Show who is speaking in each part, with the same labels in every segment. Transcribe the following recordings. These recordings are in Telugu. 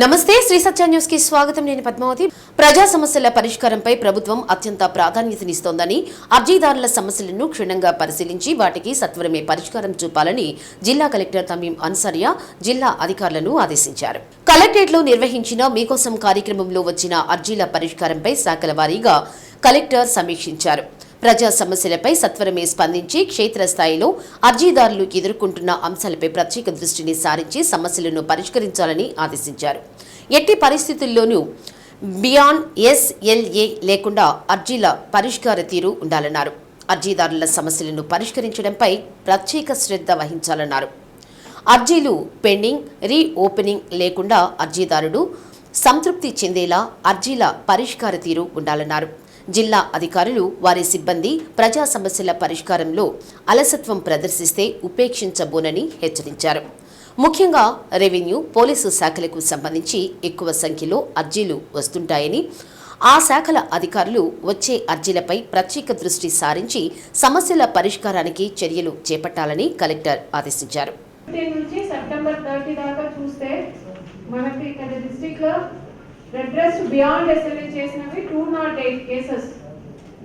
Speaker 1: నమస్తే శ్రీ సత్య న్యూస్ కి స్వాగతం. నేను పద్మావతి. ప్రజా సమస్యల పరిష్కారంపై ప్రభుత్వం అత్యంత ప్రాధాన్యతనిస్తోందని, అర్జీదారుల సమస్యలను క్షుణ్ణంగా పరిశీలించి వాటికి సత్వరమే పరిష్కారం చూపాలని జిల్లా కలెక్టర్ తమీం అన్సారియా జిల్లా అధికారులను ఆదేశించారు. కలెక్టరేట్లో నిర్వహించిన మీకోసం కార్యక్రమంలో వచ్చిన అర్జీల పరిష్కారంపై శాఖల వారీగా కలెక్టర్ సమీక్షించారు. ప్రజా సమస్యలపై సత్వరమే స్పందించి క్షేత్రస్థాయిలో అర్జీదారులు ఎదుర్కొంటున్న అంశాలపై ప్రత్యేక దృష్టిని సారించి సమస్యలను పరిష్కరించాలని ఆదేశించారు. ఎట్టి పరిస్థితుల్లోనూ బియాండ్ SLA లేకుండా అర్జీల పరిష్కార తీరు ఉండాలన్నారు. అర్జీదారుల సమస్యలను పరిష్కరించడంపై ప్రత్యేక శ్రద్ధ వహించాలన్నారు. అర్జీలు పెండింగ్, రీఓపెనింగ్ లేకుండా అర్జీదారుడు సంతృప్తి చెందేలా అర్జీల పరిష్కార తీరు ఉండాలన్నారు. జిల్లా అధికారులు వారి సిబ్బంది ప్రజా సమస్యల పరిష్కారంలో అలసత్వం ప్రదర్శిస్తే ఉపేక్షించబోనని హెచ్చరించారు. ముఖ్యంగా రెవెన్యూ, పోలీసు శాఖలకు సంబంధించి ఎక్కువ సంఖ్యలో అర్జీలు వస్తుంటాయని, ఆ శాఖల అధికారులు వచ్చే అర్జీలపై ప్రత్యేక దృష్టి సారించి సమస్యల పరిష్కారానికి చర్యలు చేపట్టాలని కలెక్టర్ ఆదేశించారు.
Speaker 2: సెప్టెంబర్ 30 దాకా చూస్తే మనకి ఇక్కడ డిస్ట్రిక్ట్ లో అడ్రస్ బియాండ్ SLA చేసినవి 208 కేసెస్.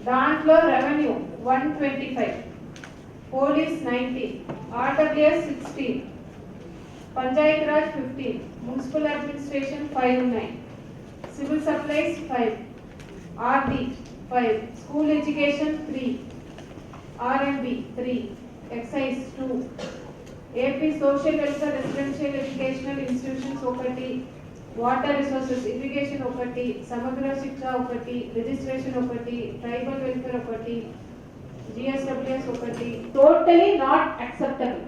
Speaker 2: దాంట్లో revenue 125, police 90, RWS 16, Panchayat Raj 15, municipal administration 5 ఉన్నాయి, civil supplies 5, RD 5, school education 3, RMB 3, excise 2, AP social welfare residential educational institutions 1, water resources irrigation 1, Samagra Shiksha 1, registration 1, tribal welfare 1, GSWS 1. Totally not acceptable.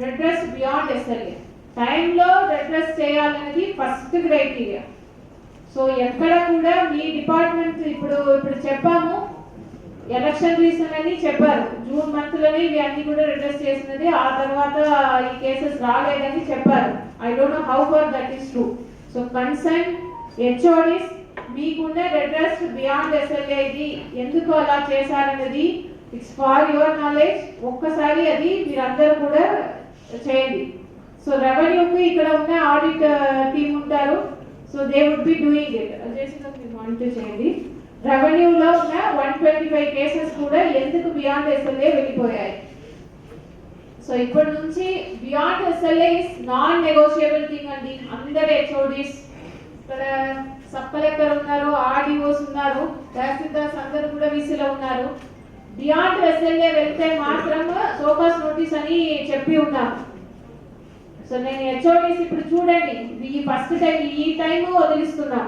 Speaker 2: Redress beyond SLA టైంలో రెడ్రెస్ చేయాలనేది ఫస్ట్ క్రైటీరియా. సో ఎక్కడ కూడా మీ డిపార్ట్మెంట్ ఇప్పుడు చెప్పాము, ఎలక్షన్ రీజన్ అని చెప్పారు, జూన్ మంత్ లోనే ఇవి అన్ని కూడా రెడ్రెస్ చేసినది, ఆ తర్వాత ఈ కేసెస్ రాలేదని చెప్పారు. I don't know how far that is true. So concern HODs మీకున్న రెడ్రెస్ బియాండ్ SLA ఇది ఎందుకు అలా చేశారన్నది ఇట్స్ ఫార్ యువర్ నాలెడ్జ్. ఒక్కసారి అది మీరందరూ కూడా చేయండి. సో రెవెన్యూకి ఇక్కడ ఉన్న ఆడిట్ టీమ్ ఉంటారు, so they would be doing it. చేసిన మీరు మానిటర్ చేయండి. రెవెన్యూలో ఉన్న 125 కేసెస్ కూడా ఎందుకు బియాండ్ SLA వెళ్ళిపోయాయి. సో ఇప్పటి నుంచి beyond SLA is non negotiable thing అండి. అందరు HODs, ఇక్కడ సబ్ కలెక్టర్ ఉన్నారు, RDOs ఉన్నారు, తహసీల్దార్స్ అందరూ కూడా వీసీలో ఉన్నారు. బియాండ్ SLA వెళ్తే మాత్రం సోకాస్ నోటీస్ అని చెప్పి ఉన్నాం. సో నేను HODs ఇప్పుడు చూడండి, ఈ ఫస్ట్ టైం ఈ టైం వదిలిస్తున్నాం.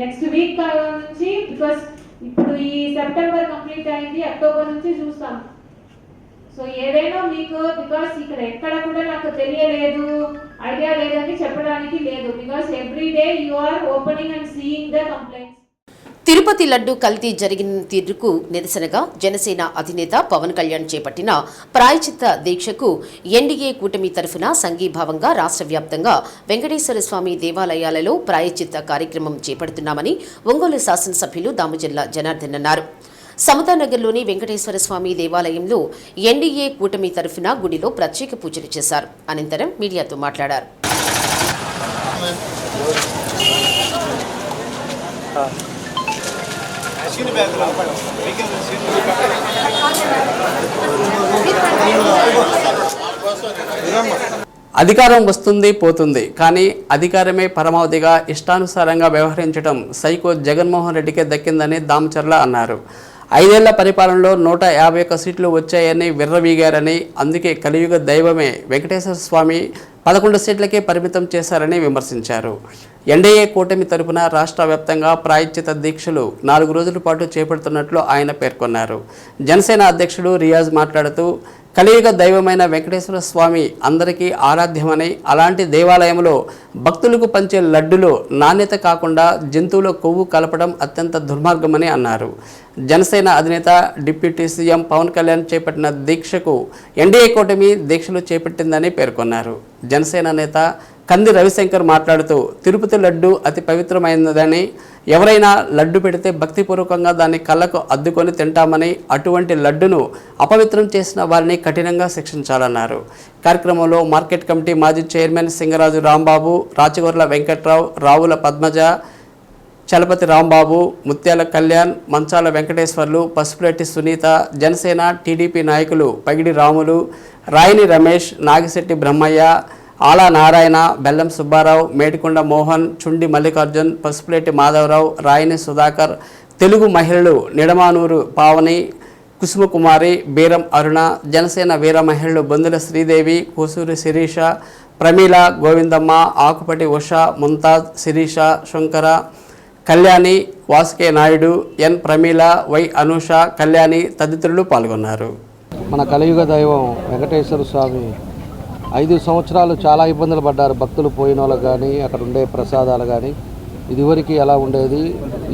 Speaker 2: నెక్స్ట్ వీక్ నుంచి, బికాస్ ఇప్పుడు ఈ సెప్టెంబర్ కంప్లీట్ అయింది, అక్టోబర్ నుంచి చూస్తాం. సో ఏదైనా మీకు బికాస్ ఇక్కడ ఎక్కడ కూడా నాకు తెలియలేదు, ఐడియా లేదని చెప్పడానికి లేదు. Because every day you are opening and seeing the complaints.
Speaker 1: Tirupati laddu కల్తీ జరిగిన తీరుకు నిరసనగా జనసేన అధినేత పవన్ కళ్యాణ్ చేపట్టిన ప్రాయశ్చిత్త దీక్షకు NDA కూటమి తరఫున సంఘీభావంగా రాష్ట్ర వ్యాప్తంగా వెంకటేశ్వర స్వామి దేవాలయాలలో ప్రాయశ్చిత్త కార్యక్రమం చేపడుతున్నామని ఒంగోలు శాసనసభ్యులు దామచర్ల జనార్దన్ అన్నారు. సమతానగర్లోని వెంకటేశ్వర స్వామి దేవాలయంలో NDA కూటమి తరఫున గుడిలో ప్రత్యేక పూజలు చేశారు. అనంతరం మీడియాతో మాట్లాడారు.
Speaker 3: అధికారం వస్తుంది పోతుంది, కానీ అధికారమే పరమావధిగా ఇష్టానుసారంగా వ్యవహరించడం సైకో జగన్మోహన్ రెడ్డికే దక్కిందని దామచర్ల అన్నారు. 5 ఏళ్ల పరిపాలనలో 151 సీట్లు వచ్చాయని విర్రవీగారని, అందుకే కలియుగ దైవమే వెంకటేశ్వర స్వామి 11 సీట్లకే పరిమితం చేశారని విమర్శించారు. NDA కూటమి తరపున రాష్ట్ర వ్యాప్తంగా ప్రాయశ్చిత దీక్షలు 4 రోజుల పాటు చేపడుతున్నట్లు ఆయన పేర్కొన్నారు. జనసేన అధ్యక్షుడు రియాజ్ మాట్లాడుతూ, కలియుగ దైవమైన వెంకటేశ్వర స్వామి అందరికీ ఆరాధ్యమని, అలాంటి దేవాలయంలో భక్తులకు పంచే లడ్డులో నాణ్యత కాకుండా జంతువుల కొవ్వు కలపడం అత్యంత దుర్మార్గమని అన్నారు. జనసేన అధినేత డిప్యూటీ సీఎం పవన్ కళ్యాణ్ చేపట్టిన దీక్షకు NDA కూటమి దీక్షలు చేపట్టిందని పేర్కొన్నారు. జనసేన నేత కంది రవిశంకర్ మాట్లాడుతూ తిరుపతి లడ్డు అతి పవిత్రమైనదని, ఎవరైనా లడ్డు పెడితే భక్తిపూర్వకంగా దాన్ని కళ్ళకు అద్దుకొని తింటామని, అటువంటి లడ్డును అపవిత్రం చేసిన వారిని కఠినంగా శిక్షించాలన్నారు. కార్యక్రమంలో మార్కెట్ కమిటీ మాజీ చైర్మన్ సింగరాజు రాంబాబు, రాచగొర్ల వెంకట్రావు, రావుల పద్మజ, చలపతి రాంబాబు, ముత్యాల కళ్యాణ్, మంచాల వెంకటేశ్వర్లు, పసుపులెట్టి సునీత, జనసేన టీడీపీ నాయకులు పగిడి రాములు, రాయిని రమేష్, నాగిశెట్టి బ్రహ్మయ్య, ఆలా నారాయణ, బెల్లం సుబ్బారావు, మేడికొండ మోహన్, చుండి మల్లికార్జున్, పసుపులేటి మాధవరావు, రాయిని సుధాకర్, తెలుగు మహిళలు నిడమానూరు పావని, కుసుమకుమారి, బీరం అరుణ, జనసేన వీర మహిళలు బొందుల శ్రీదేవి, కూసూరి శిరీష, ప్రమీల, గోవిందమ్మ, ఆకుపటి ఉష, ముంతాజ్, శిరీష, శంకర, కళ్యాణి, వాసుకే నాయుడు, ఎన్ ప్రమీల, వై అనూష, కళ్యాణి తదితరులు పాల్గొన్నారు.
Speaker 4: మన కలియుగ దైవం వెంకటేశ్వర స్వామి 5 సంవత్సరాలు చాలా ఇబ్బందులు పడ్డారు. భక్తులు పోయిన వాళ్ళకి కానీ, అక్కడ ఉండే ప్రసాదాలు కానీ, ఇదివరకు ఎలా ఉండేది,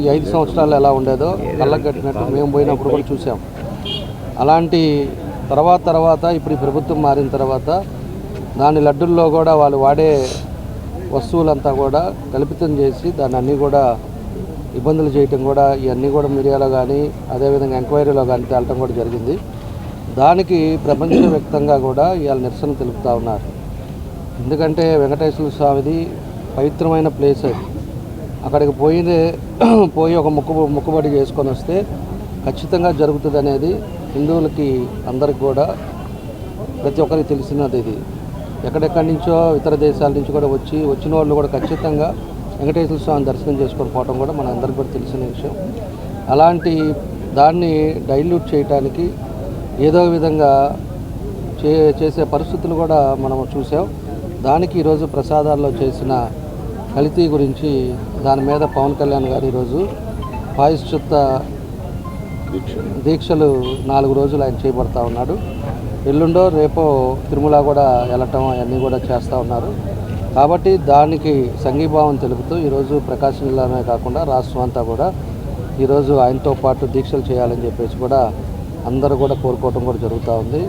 Speaker 4: ఈ 5 సంవత్సరాలు ఎలా ఉండేదో కళ్ళకు కట్టినట్టు మేము పోయినప్పుడు కూడా చూసాం. అలాంటి తర్వాత ఇప్పుడు ఈ ప్రభుత్వం మారిన తర్వాత దాని లడ్డుల్లో కూడా వాళ్ళు వాడే వస్తువులంతా కూడా కల్పితం చేసి దాన్ని అన్నీ కూడా ఇబ్బందులు చేయటం కూడా, ఇవన్నీ కూడా మీడియాలో కానీ అదేవిధంగా ఎంక్వైరీలో కానీ తేలటం కూడా జరిగింది. దానికి ప్రపంచవ్యాప్తంగా కూడా ఇవాళ నిరసన తెలుపుతూ ఉన్నారు. ఎందుకంటే వెంకటేశ్వర స్వామిది పవిత్రమైన ప్లేస్ అది. అక్కడికి పోయి ఒక మొక్కుబడి చేసుకొని వస్తే ఖచ్చితంగా జరుగుతుంది అనేది హిందువులకి అందరికి కూడా ప్రతి ఒక్కరికి తెలిసినది. ఇది ఎక్కడెక్కడి నుంచో ఇతర దేశాల నుంచి కూడా వచ్చిన వాళ్ళు కూడా ఖచ్చితంగా వెంకటేశ్వర స్వామిని దర్శనం చేసుకొని పోవడం కూడా మన అందరికీ కూడా తెలిసిన విషయం. అలాంటి దాన్ని డైల్యూట్ చేయడానికి ఏదో విధంగా చేసే పరిస్థితులు కూడా మనం చూసాం. దానికి ఈరోజు ప్రసాదాల్లో చేసిన కల్తీ గురించి దాని మీద పవన్ కళ్యాణ్ గారు ఈరోజు ప్రాయశ్చిత్త దీక్షలు 4 రోజులు ఆయన చేయబడతా ఉన్నాడు. ఎల్లుండో రేపో తిరుమల కూడా వెళ్ళటం అవన్నీ కూడా చేస్తూ ఉన్నారు. కాబట్టి దానికి సంఘీభావం తెలుపుతూ ఈరోజు ప్రకాశం జిల్లానే కాకుండా రాష్ట్రం అంతా కూడా ఈరోజు ఆయనతో పాటు దీక్షలు చేయాలని చెప్పేసి కూడా అందరూ కూడా కోరుకోవటం కూడా జరుగుతూ ఉంది.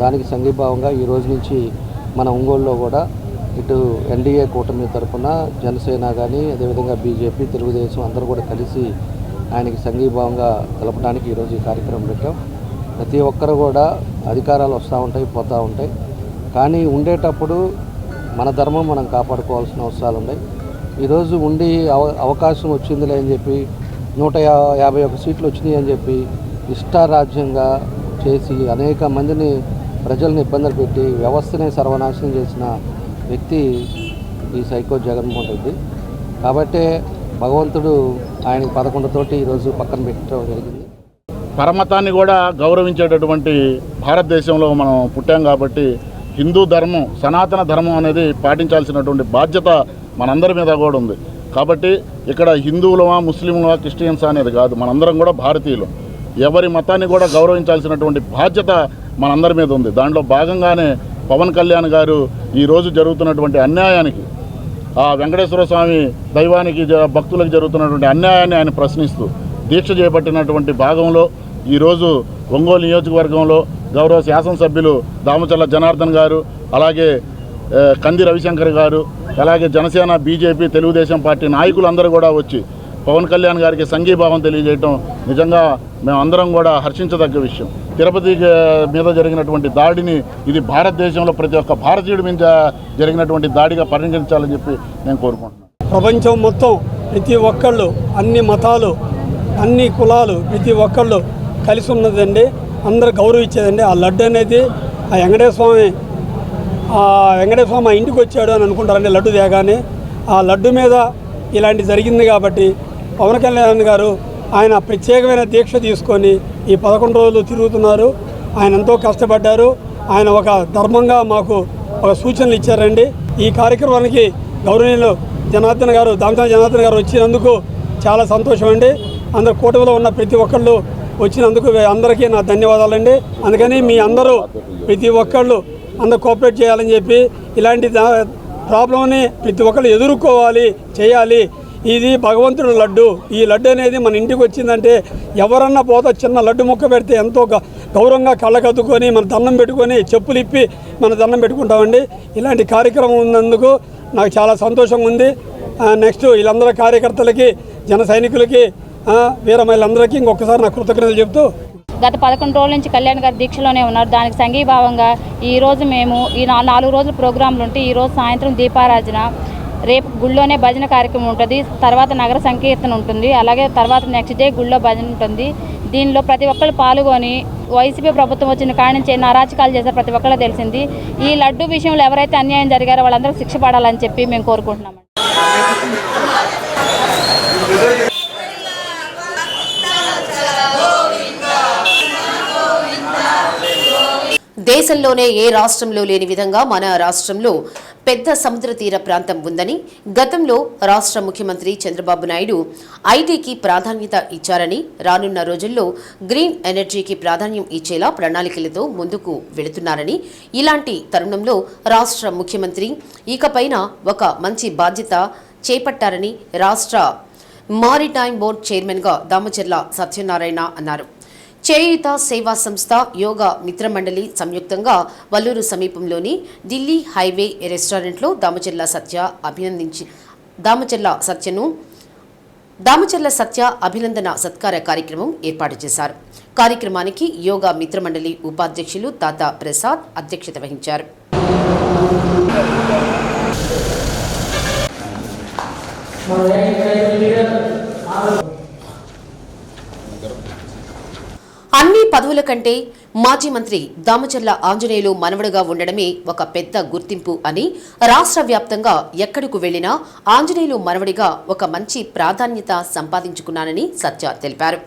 Speaker 4: దానికి సంఘీభావంగా ఈ రోజు నుంచి మన ఒంగోలులో కూడా ఇటు ఎన్డీఏ కూటమి తరఫున జనసేన కానీ అదేవిధంగా బీజేపీ, తెలుగుదేశం అందరూ కూడా కలిసి ఆయనకి సంఘీభావంగా తెలపడానికి ఈరోజు ఈ కార్యక్రమం పెట్టాం. ప్రతి ఒక్కరు కూడా అధికారాలు వస్తూ ఉంటాయి, పోతూ ఉంటాయి. కానీ ఉండేటప్పుడు మన ధర్మం మనం కాపాడుకోవాల్సిన అవసరాలు ఉన్నాయి. ఈరోజు ఉండి అవకాశం వచ్చిందిలే అని చెప్పి 151 సీట్లు వచ్చినాయి అని చెప్పి ఇష్టారాజ్యంగా చేసి అనేక మందిని ప్రజల్ని ఇబ్బందులు పెట్టి వ్యవస్థనే సర్వనాశనం చేసిన వ్యక్తి ఈ సైకో జగన్మోహన్ రెడ్డి. కాబట్టే భగవంతుడు ఆయన 11 తోటి ఈరోజు పక్కన పెట్టడం జరిగింది.
Speaker 5: పరమతాన్ని కూడా గౌరవించేటటువంటి భారతదేశంలో మనం పుట్టాం కాబట్టి హిందూ ధర్మం, సనాతన ధర్మం అనేది పాటించాల్సినటువంటి బాధ్యత మనందరి మీద కూడా ఉంది. కాబట్టి ఇక్కడ హిందువులమా, ముస్లింలమా, క్రిస్టియన్సా అనేది కాదు, మనందరం కూడా భారతీయులు. ఎవరి మతాన్ని కూడా గౌరవించాల్సినటువంటి బాధ్యత మనందరి మీద ఉంది. దాంట్లో భాగంగానే పవన్ కళ్యాణ్ గారు ఈరోజు జరుగుతున్నటువంటి అన్యాయానికి, ఆ వెంకటేశ్వర స్వామి దైవానికి భక్తులకు జరుగుతున్నటువంటి అన్యాయాన్ని ఆయన ప్రశ్నిస్తూ దీక్ష చేపట్టినటువంటి భాగంలో ఈరోజు ఒంగోలు నియోజకవర్గంలో గౌరవ శాసనసభ్యులు దామచర్ల జనార్దన్ గారు, అలాగే కంది రవిశంకర్ గారు, అలాగే జనసేన, బీజేపీ, తెలుగుదేశం పార్టీ నాయకులందరూ కూడా వచ్చి పవన్ కళ్యాణ్ గారికి సంఘీభావం తెలియజేయటం నిజంగా మేమందరం కూడా హర్షించదగ్గ విషయం. తిరుపతి మీద జరిగినటువంటి దాడిని ఇది భారతదేశంలో ప్రతి ఒక్క భారతీయుడి మీద జరిగినటువంటి దాడిగా పరిగణించాలని చెప్పి నేను కోరుకుంటున్నాను.
Speaker 6: ప్రపంచం మొత్తం ప్రతి ఒక్కళ్ళు, అన్ని మతాలు, అన్ని కులాలు, ప్రతి ఒక్కళ్ళు కలిసి ఉన్నదండి. అందరూ గౌరవించేదండి. ఆ లడ్డు అనేది ఆ వెంకటేశ్వర స్వామి ఆ ఇంటికి వచ్చాడు అని అనుకుంటారండి. లడ్డు తేగానే ఆ లడ్డు మీద ఇలాంటి జరిగింది కాబట్టి పవన్ కళ్యాణ్ గారు ఆయన ప్రత్యేకమైన దీక్ష తీసుకొని ఈ 11 రోజులు తిరుగుతున్నారు. ఆయన ఎంతో కష్టపడ్డారు. ఆయన ఒక ధర్మంగా మాకు ఒక సూచనలు ఇచ్చారండి. ఈ కార్యక్రమానికి గౌరవనీయులు దామచర్ల జనార్దన్ గారు వచ్చినందుకు చాలా సంతోషం అండి. అందరు కూటమిలో ఉన్న ప్రతి ఒక్కళ్ళు వచ్చినందుకు అందరికీ నా ధన్యవాదాలండి. అందుకని మీ అందరూ ప్రతి ఒక్కళ్ళు అందరూ కోఆపరేట్ చేయాలని చెప్పి, ఇలాంటి ప్రాబ్లంని ప్రతి ఒక్కళ్ళు ఎదుర్కోవాలి, చేయాలి. ఇది భగవంతుడు లడ్డు. ఈ లడ్డు అనేది మన ఇంటికి వచ్చిందంటే ఎవరన్నా పోతా చిన్న లడ్డు ముక్క పెడితే ఎంతో గౌరవంగా కళ్ళకద్దుకొని మన దండం పెట్టుకొని చెప్పులు ఇప్పి మన దండం పెట్టుకుంటామండి. ఇలాంటి కార్యక్రమం ఉన్నందుకు నాకు చాలా సంతోషంగా ఉంది. నెక్స్ట్ వీళ్ళందరూ కార్యకర్తలకి, జన సైనికులకి, వీర మహిళలందరికీ ఇంకొకసారి నా కృతజ్ఞతలు చెప్తూ,
Speaker 7: గత 11 రోజుల నుంచి కళ్యాణ్ గారు దీక్షలోనే ఉన్నారు. దానికి సంఘీభావంగా ఈరోజు మేము ఈ 4 రోజుల ప్రోగ్రాంలు ఉంటే ఈరోజు సాయంత్రం దీపారాధన, రేపు గుళ్ళోనే భజన కార్యక్రమం ఉంటుంది, తర్వాత నగర సంకీర్తన ఉంటుంది, అలాగే తర్వాత నెక్స్ట్ డే గుళ్ళో భజన ఉంటుంది. దీనిలో ప్రతి ఒక్కరు పాల్గొని వైసీపీ ప్రభుత్వం వచ్చిన కాడి నుంచి ఎన్ని అరాచకాలు చేశారు ప్రతి ఒక్కరు తెలిసింది. ఈ లడ్డు విషయంలో ఎవరైతే అన్యాయం జరిగారో వాళ్ళందరూ శిక్ష పడాలని చెప్పి మేము కోరుకుంటున్నాం.
Speaker 1: దేశంలోనే ఏ రాష్ట్రంలో లేని విధంగా మన రాష్ట్రంలో పెద్ద సముద్ర తీర ప్రాంతం ఉందని, గతంలో రాష్ట్ర ముఖ్యమంత్రి చంద్రబాబు నాయుడు ఐటీకి ప్రాధాన్యత ఇచ్చారని, రానున్న రోజుల్లో గ్రీన్ ఎనర్జీకి ప్రాధాన్యం ఇచ్చేలా ప్రణాళికలతో ముందుకు వెళుతున్నారని, ఇలాంటి తరుణంలో రాష్ట్ర ముఖ్యమంత్రి ఇకపైన ఒక మంచి బాధ్యత చేపట్టారని రాష్ట్ర మారిటైమ్ బోర్డు చైర్మన్గా దామచర్ల సత్యనారాయణ అన్నారు. చేయూత సేవా సంస్థ, యోగా మిత్రమండలి సంయుక్తంగా వల్లూరు సమీపంలోని ఢిల్లీ హైవే రెస్టారెంట్లో దామచర్ల సత్య అభినందన సత్కార కార్యక్రమం ఏర్పాటు చేశారు. కార్యక్రమానికి యోగా మిత్రమండలి ఉపాధ్యక్షులు తాతా ప్రసాద్ అధ్యక్షత వహించారు. అన్ని పదవుల కంటే మాజీ మంత్రి దామచర్ల ఆంజనేయులు మనవడుగా ఉండడమే ఒక పెద్ద గుర్తింపు అని, రాష్ట్ర వ్యాప్తంగా ఎక్కడకు వెళ్లినా ఆంజనేయులు మనవడిగా ఒక మంచి ప్రాధాన్యత సంపాదించుకున్నానని సత్య తెలిపారు.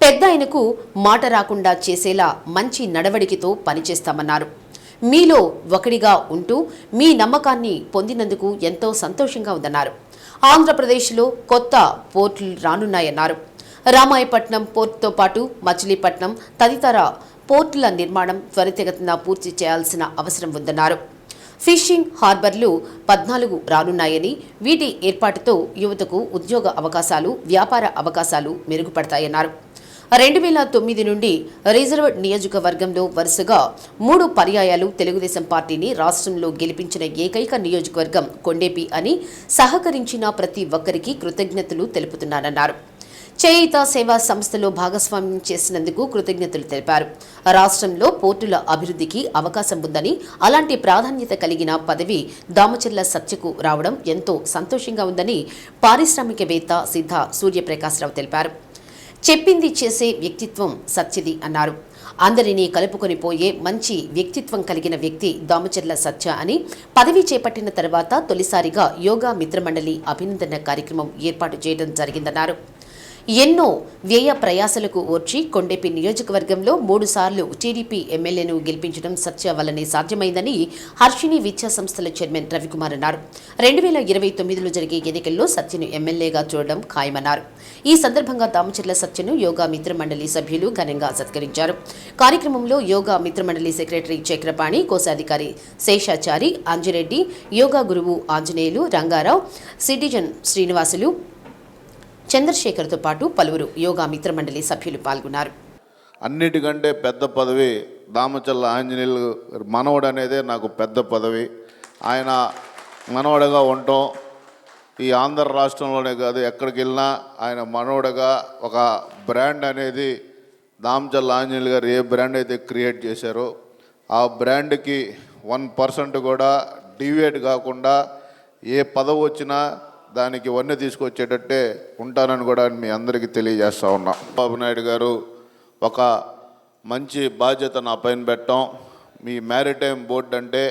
Speaker 1: పెద్ద ఆయనకు మాట రాకుండా చేసేలా మంచి నడవడికతో పనిచేస్తామన్నారు. మీలో ఒకడిగా ఉంటూ మీ నమ్మకాన్ని పొందినందుకు ఎంతో సంతోషంగా ఉందన్నారు. ఆంధ్రప్రదేశ్లో కొత్త పోర్టులు రానున్నాయన్నారు. రామాయపట్నం పోర్టుతో పాటు మచిలీపట్నం తదితర పోర్టుల నిర్మాణం త్వరితగతిన పూర్తి చేయాల్సిన అవసరం ఉందన్నారు. ఫిషింగ్ హార్బర్లు 14 రానున్నాయని, వీటి ఏర్పాటుతో యువతకు ఉద్యోగ అవకాశాలు, వ్యాపార అవకాశాలు మెరుగుపడతాయన్నారు. 2009 నుండి రిజర్వ్డ్ నియోజకవర్గంలో వరుసగా 3 పర్యాయాలు తెలుగుదేశం పార్టీని రాష్ట్రంలో గెలిపించిన ఏకైక నియోజకవర్గం కొండేపి అని, సహకరించిన ప్రతి ఒక్కరికి కృతజ్ఞతలు తెలుపుతున్నానన్నారు. చేయూత సేవా సంస్థలో భాగస్వామ్యం చేసినందుకు కృతజ్ఞతలు తెలిపారు. రాష్ట్రంలో పోర్టుల అభివృద్ధికి అవకాశం ఉందని, అలాంటి ప్రాధాన్యత కలిగిన పదవి దామచర్ల సత్యకు రావడం ఎంతో సంతోషంగా ఉందని పారిశ్రామికవేత్త సిద్ధ సూర్యప్రకాశ్రావు తెలిపారు. చెప్పింది చేసే వ్యక్తిత్వం సత్యది అన్నారు. అందరినీ కలుపుకొని పోయే మంచి వ్యక్తిత్వం కలిగిన వ్యక్తి దామచర్ల సత్య అని, పదవి చేపట్టిన తర్వాత తొలిసారిగా యోగా మిత్రమండలి అభినందన కార్యక్రమం ఏర్పాటు చేయడం జరిగిందన్నారు. ఎన్నో వ్యయ ప్రయాసలకు ఓర్చి కొండేపి నియోజకవర్గంలో 3 సార్లు టీడీపీ ఎమ్మెల్యేను గెలిపించడం సత్య వల్లనే సాధ్యమైందని హర్షిణి విద్యా సంస్థల చైర్మన్ రవికుమార్ అన్నారు. 2029లో జరిగే ఎన్నికల్లో సత్యను ఎమ్మెల్యేగా చూడడం ఖాయమన్నారు. ఈ సందర్భంగా దామచర్ల సత్యను యోగా మిత్రమండలి సభ్యులు ఘనంగా సత్కరించారు. కార్యక్రమంలో యోగా మిత్రమండలి సెక్రటరీ చక్రపాణి, కోశాధికారి శేషాచారి, అంజిరెడ్డి, యోగా గురువు ఆంజనేయులు, రంగారావు, సిటిజన్ శ్రీనివాసులు, చంద్రశేఖర్తో పాటు పలువురు యోగా మిత్రమండలి సభ్యులు పాల్గొన్నారు.
Speaker 5: అన్నిటికంటే పెద్ద పదవి దామచర్ల ఆంజనేయులు మనవడు అనేదే నాకు పెద్ద పదవి. ఆయన మనవడుగా ఉండటం ఈ ఆంధ్ర రాష్ట్రంలోనే కాదు, ఎక్కడికి వెళ్ళినా ఆయన మనవడుగా ఒక బ్రాండ్ అనేది దామచర్ల ఆంజనేయులు గారు ఏ బ్రాండ్ అయితే క్రియేట్ చేశారో ఆ బ్రాండ్కి 1% కూడా డివియేట్ కాకుండా ఏ పదవి వచ్చినా దానికి వన్నె తీసుకొచ్చేటట్టే ఉంటానని కూడా మీ అందరికీ తెలియజేస్తూ ఉన్నా. బాబు నాయుడు గారు ఒక మంచి బాధ్యత నా పైన పెట్టాం. మీ మ్యారిటైమ్ బోర్డు అంటే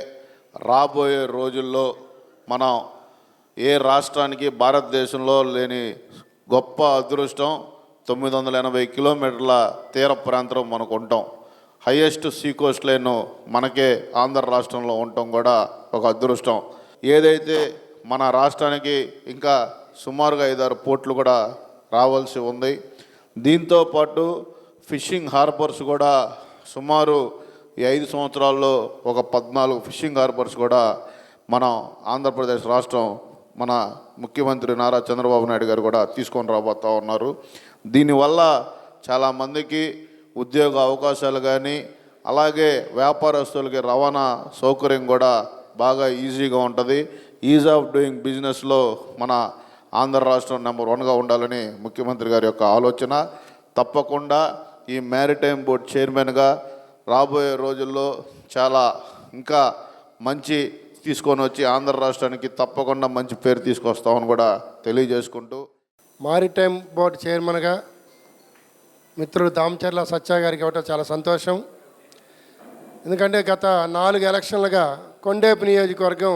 Speaker 5: రాబోయే రోజుల్లో మనం ఏ రాష్ట్రానికి భారతదేశంలో లేని గొప్ప అదృష్టం. 980 కిలోమీటర్ల తీర ప్రాంతం మనకు ఉంటాం. హైయెస్ట్ సీ కోస్ట్ లైన్ మనకే ఆంధ్ర రాష్ట్రంలో ఉండటం కూడా ఒక అదృష్టం. ఏదైతే మన రాష్ట్రానికి ఇంకా సుమారుగా 5-6 పోర్ట్లు కూడా రావాల్సి ఉంది. దీంతో పాటు ఫిషింగ్ హార్బర్స్ కూడా సుమారు ఈ 5 సంవత్సరాల్లో ఒక 14 ఫిషింగ్ హార్బర్స్ కూడా మనం ఆంధ్రప్రదేశ్ రాష్ట్రం మన ముఖ్యమంత్రి నారా చంద్రబాబు నాయుడు గారు కూడా తీసుకొని రాబోతూ ఉన్నారు. దీనివల్ల చాలామందికి ఉద్యోగ అవకాశాలు కానీ అలాగే వ్యాపారస్తులకి రవాణా సౌకర్యం కూడా బాగా ఈజీగా ఉంటుంది. ఈజ్ ఆఫ్ డూయింగ్ బిజినెస్లో మన ఆంధ్ర రాష్ట్రం నెంబర్ 1గా ఉండాలని ముఖ్యమంత్రి గారి యొక్క ఆలోచన. తప్పకుండా ఈ మ్యారిటైమ్ బోర్డ్ చైర్మన్గా రాబోయే రోజుల్లో చాలా ఇంకా మంచి తీసుకొని వచ్చి ఆంధ్ర రాష్ట్రానికి తప్పకుండా మంచి పేరు తీసుకొస్తామని కూడా తెలియజేసుకుంటూ,
Speaker 8: మారిటైమ్ బోర్డు చైర్మన్గా మిత్రుడు దామచర్ల సత్య గారికి ఇవ్వటం చాలా సంతోషం. ఎందుకంటే గత 4 ఎలక్షన్లుగా కొండేపు నియోజకవర్గం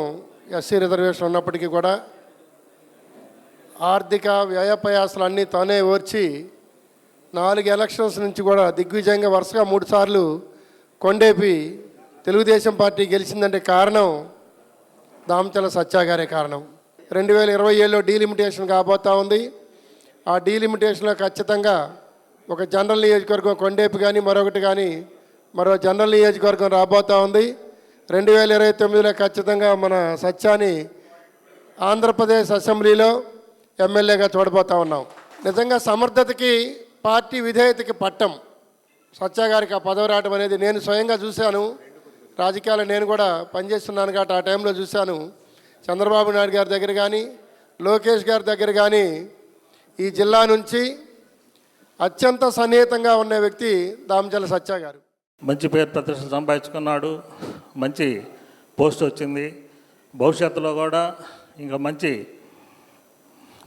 Speaker 8: ఎస్సీ రిజర్వేషన్ ఉన్నప్పటికీ కూడా ఆర్థిక వ్యయప్రయాసాలు అన్నీ తానే ఓర్చి 4 ఎలక్షన్స్ నుంచి కూడా దిగ్విజయంగా వరుసగా 3 సార్లు కొండేపి తెలుగుదేశం పార్టీ గెలిచిందంటే కారణం దామచర్ల సత్య గారే కారణం. 2027లో డీలిమిటేషన్ కాబోతూ ఉంది. ఆ డీలిమిటేషన్లో ఖచ్చితంగా ఒక జనరల్ నియోజకవర్గం కొండేపు కానీ మరొకటి కానీ మరో జనరల్ నియోజకవర్గం రాబోతూ ఉంది. 2029లో ఖచ్చితంగా మన సత్యాన్ని ఆంధ్రప్రదేశ్ అసెంబ్లీలో ఎమ్మెల్యేగా చూడబోతూ ఉన్నాం. నిజంగా సమర్థతకి పార్టీ విధేయతకి పట్టం సత్య గారికి ఆ పదవి రావడం అనేది నేను స్వయంగా చూశాను. రాజకీయాలు నేను కూడా పనిచేస్తున్నాను కాబట్టి ఆ టైంలో చూశాను. చంద్రబాబు నాయుడు గారి దగ్గర కానీ లోకేష్ గారి దగ్గర కానీ ఈ జిల్లా నుంచి అత్యంత సన్నిహితంగా ఉన్న వ్యక్తి దామచర్ల సత్య గారు.
Speaker 9: మంచి పేరు ప్రతిష్టలు సంపాదించుకున్నాడు, మంచి పోస్ట్ వచ్చింది. భవిష్యత్తులో కూడా ఇంకా మంచి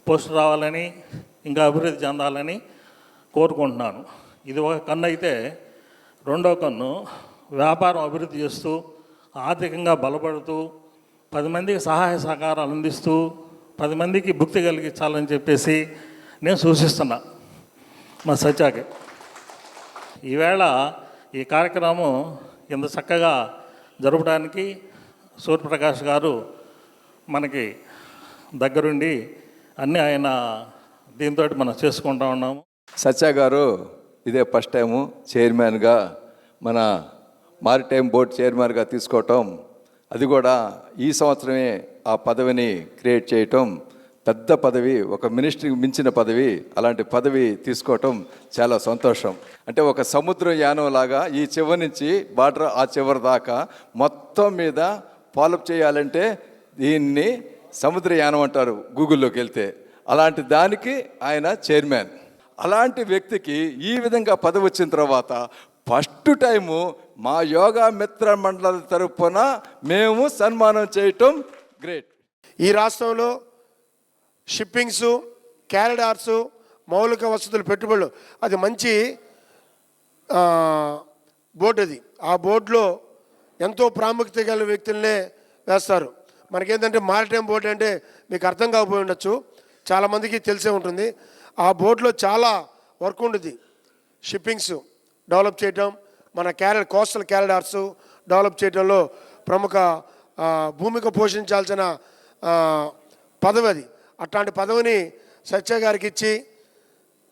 Speaker 9: పోస్ట్ రావాలని, ఇంకా అభివృద్ధి చెందాలని కోరుకుంటున్నాను. ఇది ఒక కన్ను అయితే, రెండో కన్ను వ్యాపారం అభివృద్ధి చేస్తూ ఆర్థికంగా బలపడుతూ 10 మందికి సహాయ సహకారాలు అందిస్తూ 10 మందికి భుక్తి కలిగించాలని చెప్పేసి నేను సూచిస్తున్నా మా సత్యాకి. ఈవేళ ఈ కార్యక్రమం ఇంత చక్కగా జరపడానికి సూర్యప్రకాష్ గారు మనకి దగ్గరుండి అన్నీ ఆయన దీంతో మనం చేసుకుంటా ఉన్నాము.
Speaker 10: సత్య గారు ఇదే ఫస్ట్ టైము చైర్మన్గా మన మారిటైమ్ బోర్డ్ చైర్మన్గా తీసుకోవటం, అది కూడా ఈ సంవత్సరమే ఆ పదవిని క్రియేట్ చేయటం పెద్ద పదవి, ఒక మినిస్ట్రీకి మించిన పదవి. అలాంటి పదవి తీసుకోవటం చాలా సంతోషం. అంటే ఒక సముద్ర యానం లాగా ఈ చివరి నుంచి బార్డర్ ఆ చివరి దాకా మొత్తం మీద ఫాలోఅప్ చేయాలంటే దీన్ని సముద్రయానం అంటారు గూగుల్లోకి వెళ్తే. అలాంటి దానికి ఆయన చైర్మన్. అలాంటి వ్యక్తికి ఈ విధంగా పదవి వచ్చిన తర్వాత ఫస్ట్ టైము మా యోగా మిత్ర మండలి తరపున మేము సన్మానం చేయటం గ్రేట్.
Speaker 8: ఈ రాష్ట్రంలో షిప్పింగ్స్, క్యారిడార్స్, మౌలిక వసతులు, పెట్టుబడులు అది మంచి బోర్డు. అది ఆ బోర్డులో ఎంతో ప్రాముఖ్యత గల వ్యక్తులనే వేస్తారు. మనకేంటంటే మారిటైమ్ బోర్డు అంటే మీకు అర్థం కాకపోయి ఉండొచ్చు, చాలామందికి తెలిసే ఉంటుంది. ఆ బోర్డులో చాలా వర్క్ ఉంటుంది. షిప్పింగ్స్ డెవలప్ చేయటం, మన కోస్టల్ క్యారిడార్స్ డెవలప్ చేయడంలో ప్రముఖ భూమిక పోషించాల్సిన పదవి అది. అట్లాంటి పదవిని సత్య గారికి ఇచ్చి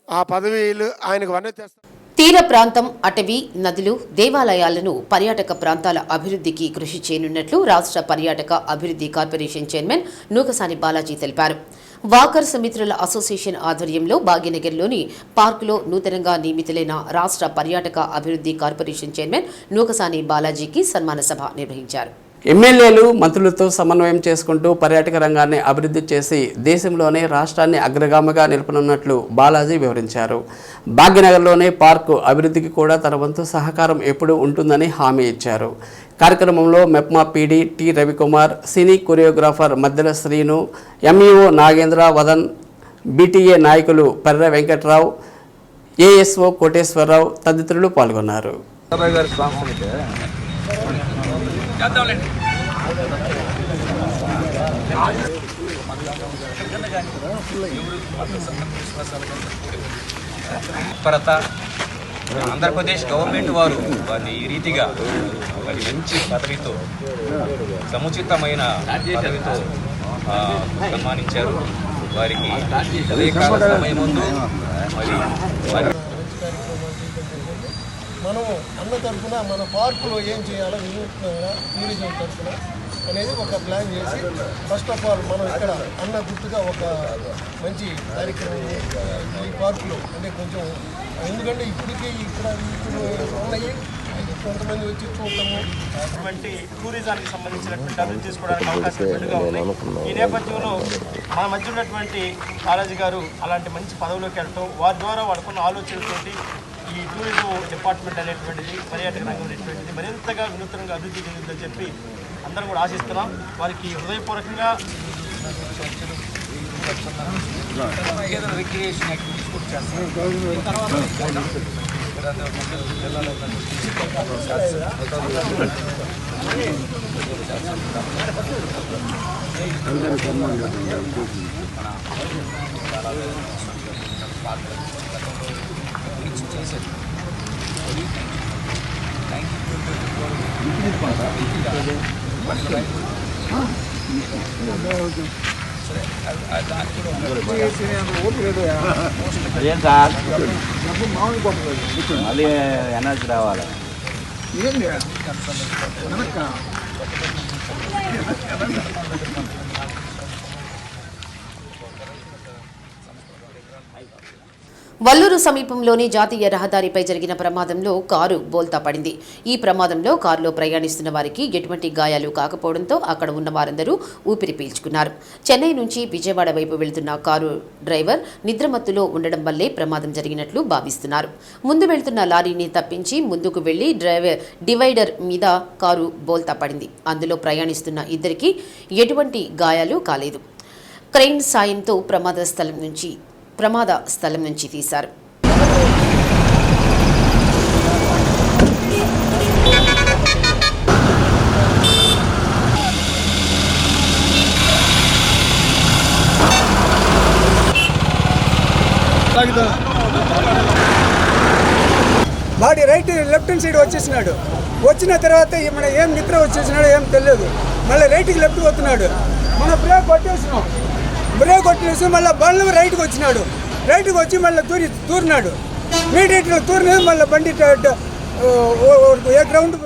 Speaker 8: ఆ పదవిలు ఆయనకు వన్నె తెస్తారు.
Speaker 1: తీర ప్రాంతం, అటవీ, నదులు, దేవాలయాలను పర్యాటక ప్రాంతాల అభివృద్ధికి కృషి చేయనున్నట్లు రాష్ట్ర పర్యాటక అభివృద్ధి కార్పొరేషన్ చైర్మన్ నూకసాని బాలాజీ తెలిపారు. వాకర్స్ మిత్రుల అసోసియేషన్ ఆధ్వర్యంలో భాగ్యనగర్లోని పార్కులో నూతనంగా నియమితులైన రాష్ట్ర పర్యాటక అభివృద్ధి కార్పొరేషన్ చైర్మన్ నూకసాని బాలాజీకి సన్మాన సభ నిర్వహించారు.
Speaker 3: ఎమ్మెల్యేలు మంత్రులతో సమన్వయం చేసుకుంటూ పర్యాటక రంగాన్ని అభివృద్ధి చేసి దేశంలోనే రాష్ట్రాన్ని అగ్రగామిగా నిలపనున్నట్లు బాలాజీ వివరించారు. భాగ్యనగర్లోనే పార్కు అభివృద్ధికి కూడా తన వంతు సహకారం ఎప్పుడూ ఉంటుందని హామీ ఇచ్చారు. కార్యక్రమంలో మెప్మా పీడీ టి రవికుమార్, సినీ కొరియోగ్రాఫర్ మద్దెల శ్రీను, ఎంఈఓ నాగేంద్ర వదన్, బీటీఏ నాయకులు పర్ర వెంకట్రావు, ఏఎస్ఓ కోటేశ్వరరావు తదితరులు పాల్గొన్నారు.
Speaker 11: ఆంధ్రప్రదేశ్ గవర్నమెంట్ వారిని ఈ రీతిగా వారి మంచి పదవితో, సముచితమైన పదవితో సన్మానించారు. వారికి ఉదయకాల సమయం ముందు మరి
Speaker 8: మనం అన్న తరఫున మన పార్కులో ఏం చేయాలో వినూత్నంగా టూరిజం తరఫున అనేది ఒక ప్లాన్ చేసి ఫస్ట్ ఆఫ్ ఆల్ మనం ఇక్కడ అన్న గుర్తుగా ఒక మంచి కార్యక్రమం ఈ పార్కులో అంటే కొంచెం, ఎందుకంటే ఇప్పటికీ ఇక్కడ ఉన్నాయి కొంతమంది వచ్చి చూడటము
Speaker 12: అటువంటి టూరిజానికి సంబంధించినటువంటి అభివృద్ధి చేసుకోవడానికి అవకాశం మెండుగా ఉంది. ఈ నేపథ్యంలో మన మధ్య ఉన్నటువంటి బాలాజీ గారు అలాంటి మంచి పదవిలోకి వెళ్ళటం, వారి ద్వారా వాళ్ళకున్న ఆలోచనతోటి ఈ టూరిజం డిపార్ట్మెంట్ అనేటువంటిది, పర్యాటక రంగం అనేటువంటిది మరింతగా వినూత్నంగా అభివృద్ధి చెందిందని చెప్పి అందరం కూడా ఆశిస్తున్నాం. వారికి హృదయపూర్వకంగా రిక్రియేషన్ యాక్టివిటీస్ కూడా చేస్తాం.
Speaker 11: ఏం సార్ మళ్ళీ ఎనర్జీ రావాలి.
Speaker 1: వల్లూరు సమీపంలోని జాతీయ రహదారిపై జరిగిన ప్రమాదంలో కారు బోల్తా పడింది. ఈ ప్రమాదంలో కారులో ప్రయాణిస్తున్న వారికి ఎటువంటి గాయాలు కాకపోవడంతో అక్కడ ఉన్న వారందరూ ఊపిరి పీల్చుకున్నారు. చెన్నై నుంచి విజయవాడ వైపు వెళ్తున్న కారు డ్రైవర్ నిద్రమత్తులో ఉండడం వల్లే ప్రమాదం జరిగినట్లు భావిస్తున్నారు. ముందు వెళ్తున్న లారీని తప్పించి ముందుకు వెళ్లి డివైడర్ మీద కారు బోల్తా పడింది. అందులో ప్రయాణిస్తున్న ఇద్దరికి ఎటువంటి గాయాలు కాలేదు. క్రెయిన్ సాయంతో ప్రమాద స్థలం నుంచి తీశారు.
Speaker 6: వాడి రైట్ లెఫ్ట్ హ్యాండ్ సైడ్ వచ్చేసినాడు. వచ్చిన తర్వాత మన ఏం నిద్ర వచ్చేసినాడు ఏం తెలియదు. మళ్ళీ రైట్కి లెఫ్ట్ పోతున్నాడు. మన బ్రేక్ కొట్టేసినాం. బ్రేక్ కొట్టేసి మళ్ళీ బండ్లు రైట్కి వచ్చినాడు. రైట్కి వచ్చి మళ్ళీ తూరినాడు. మీడియట్లో తూరినది మళ్ళీ బండి ఏ గ్రౌండ్.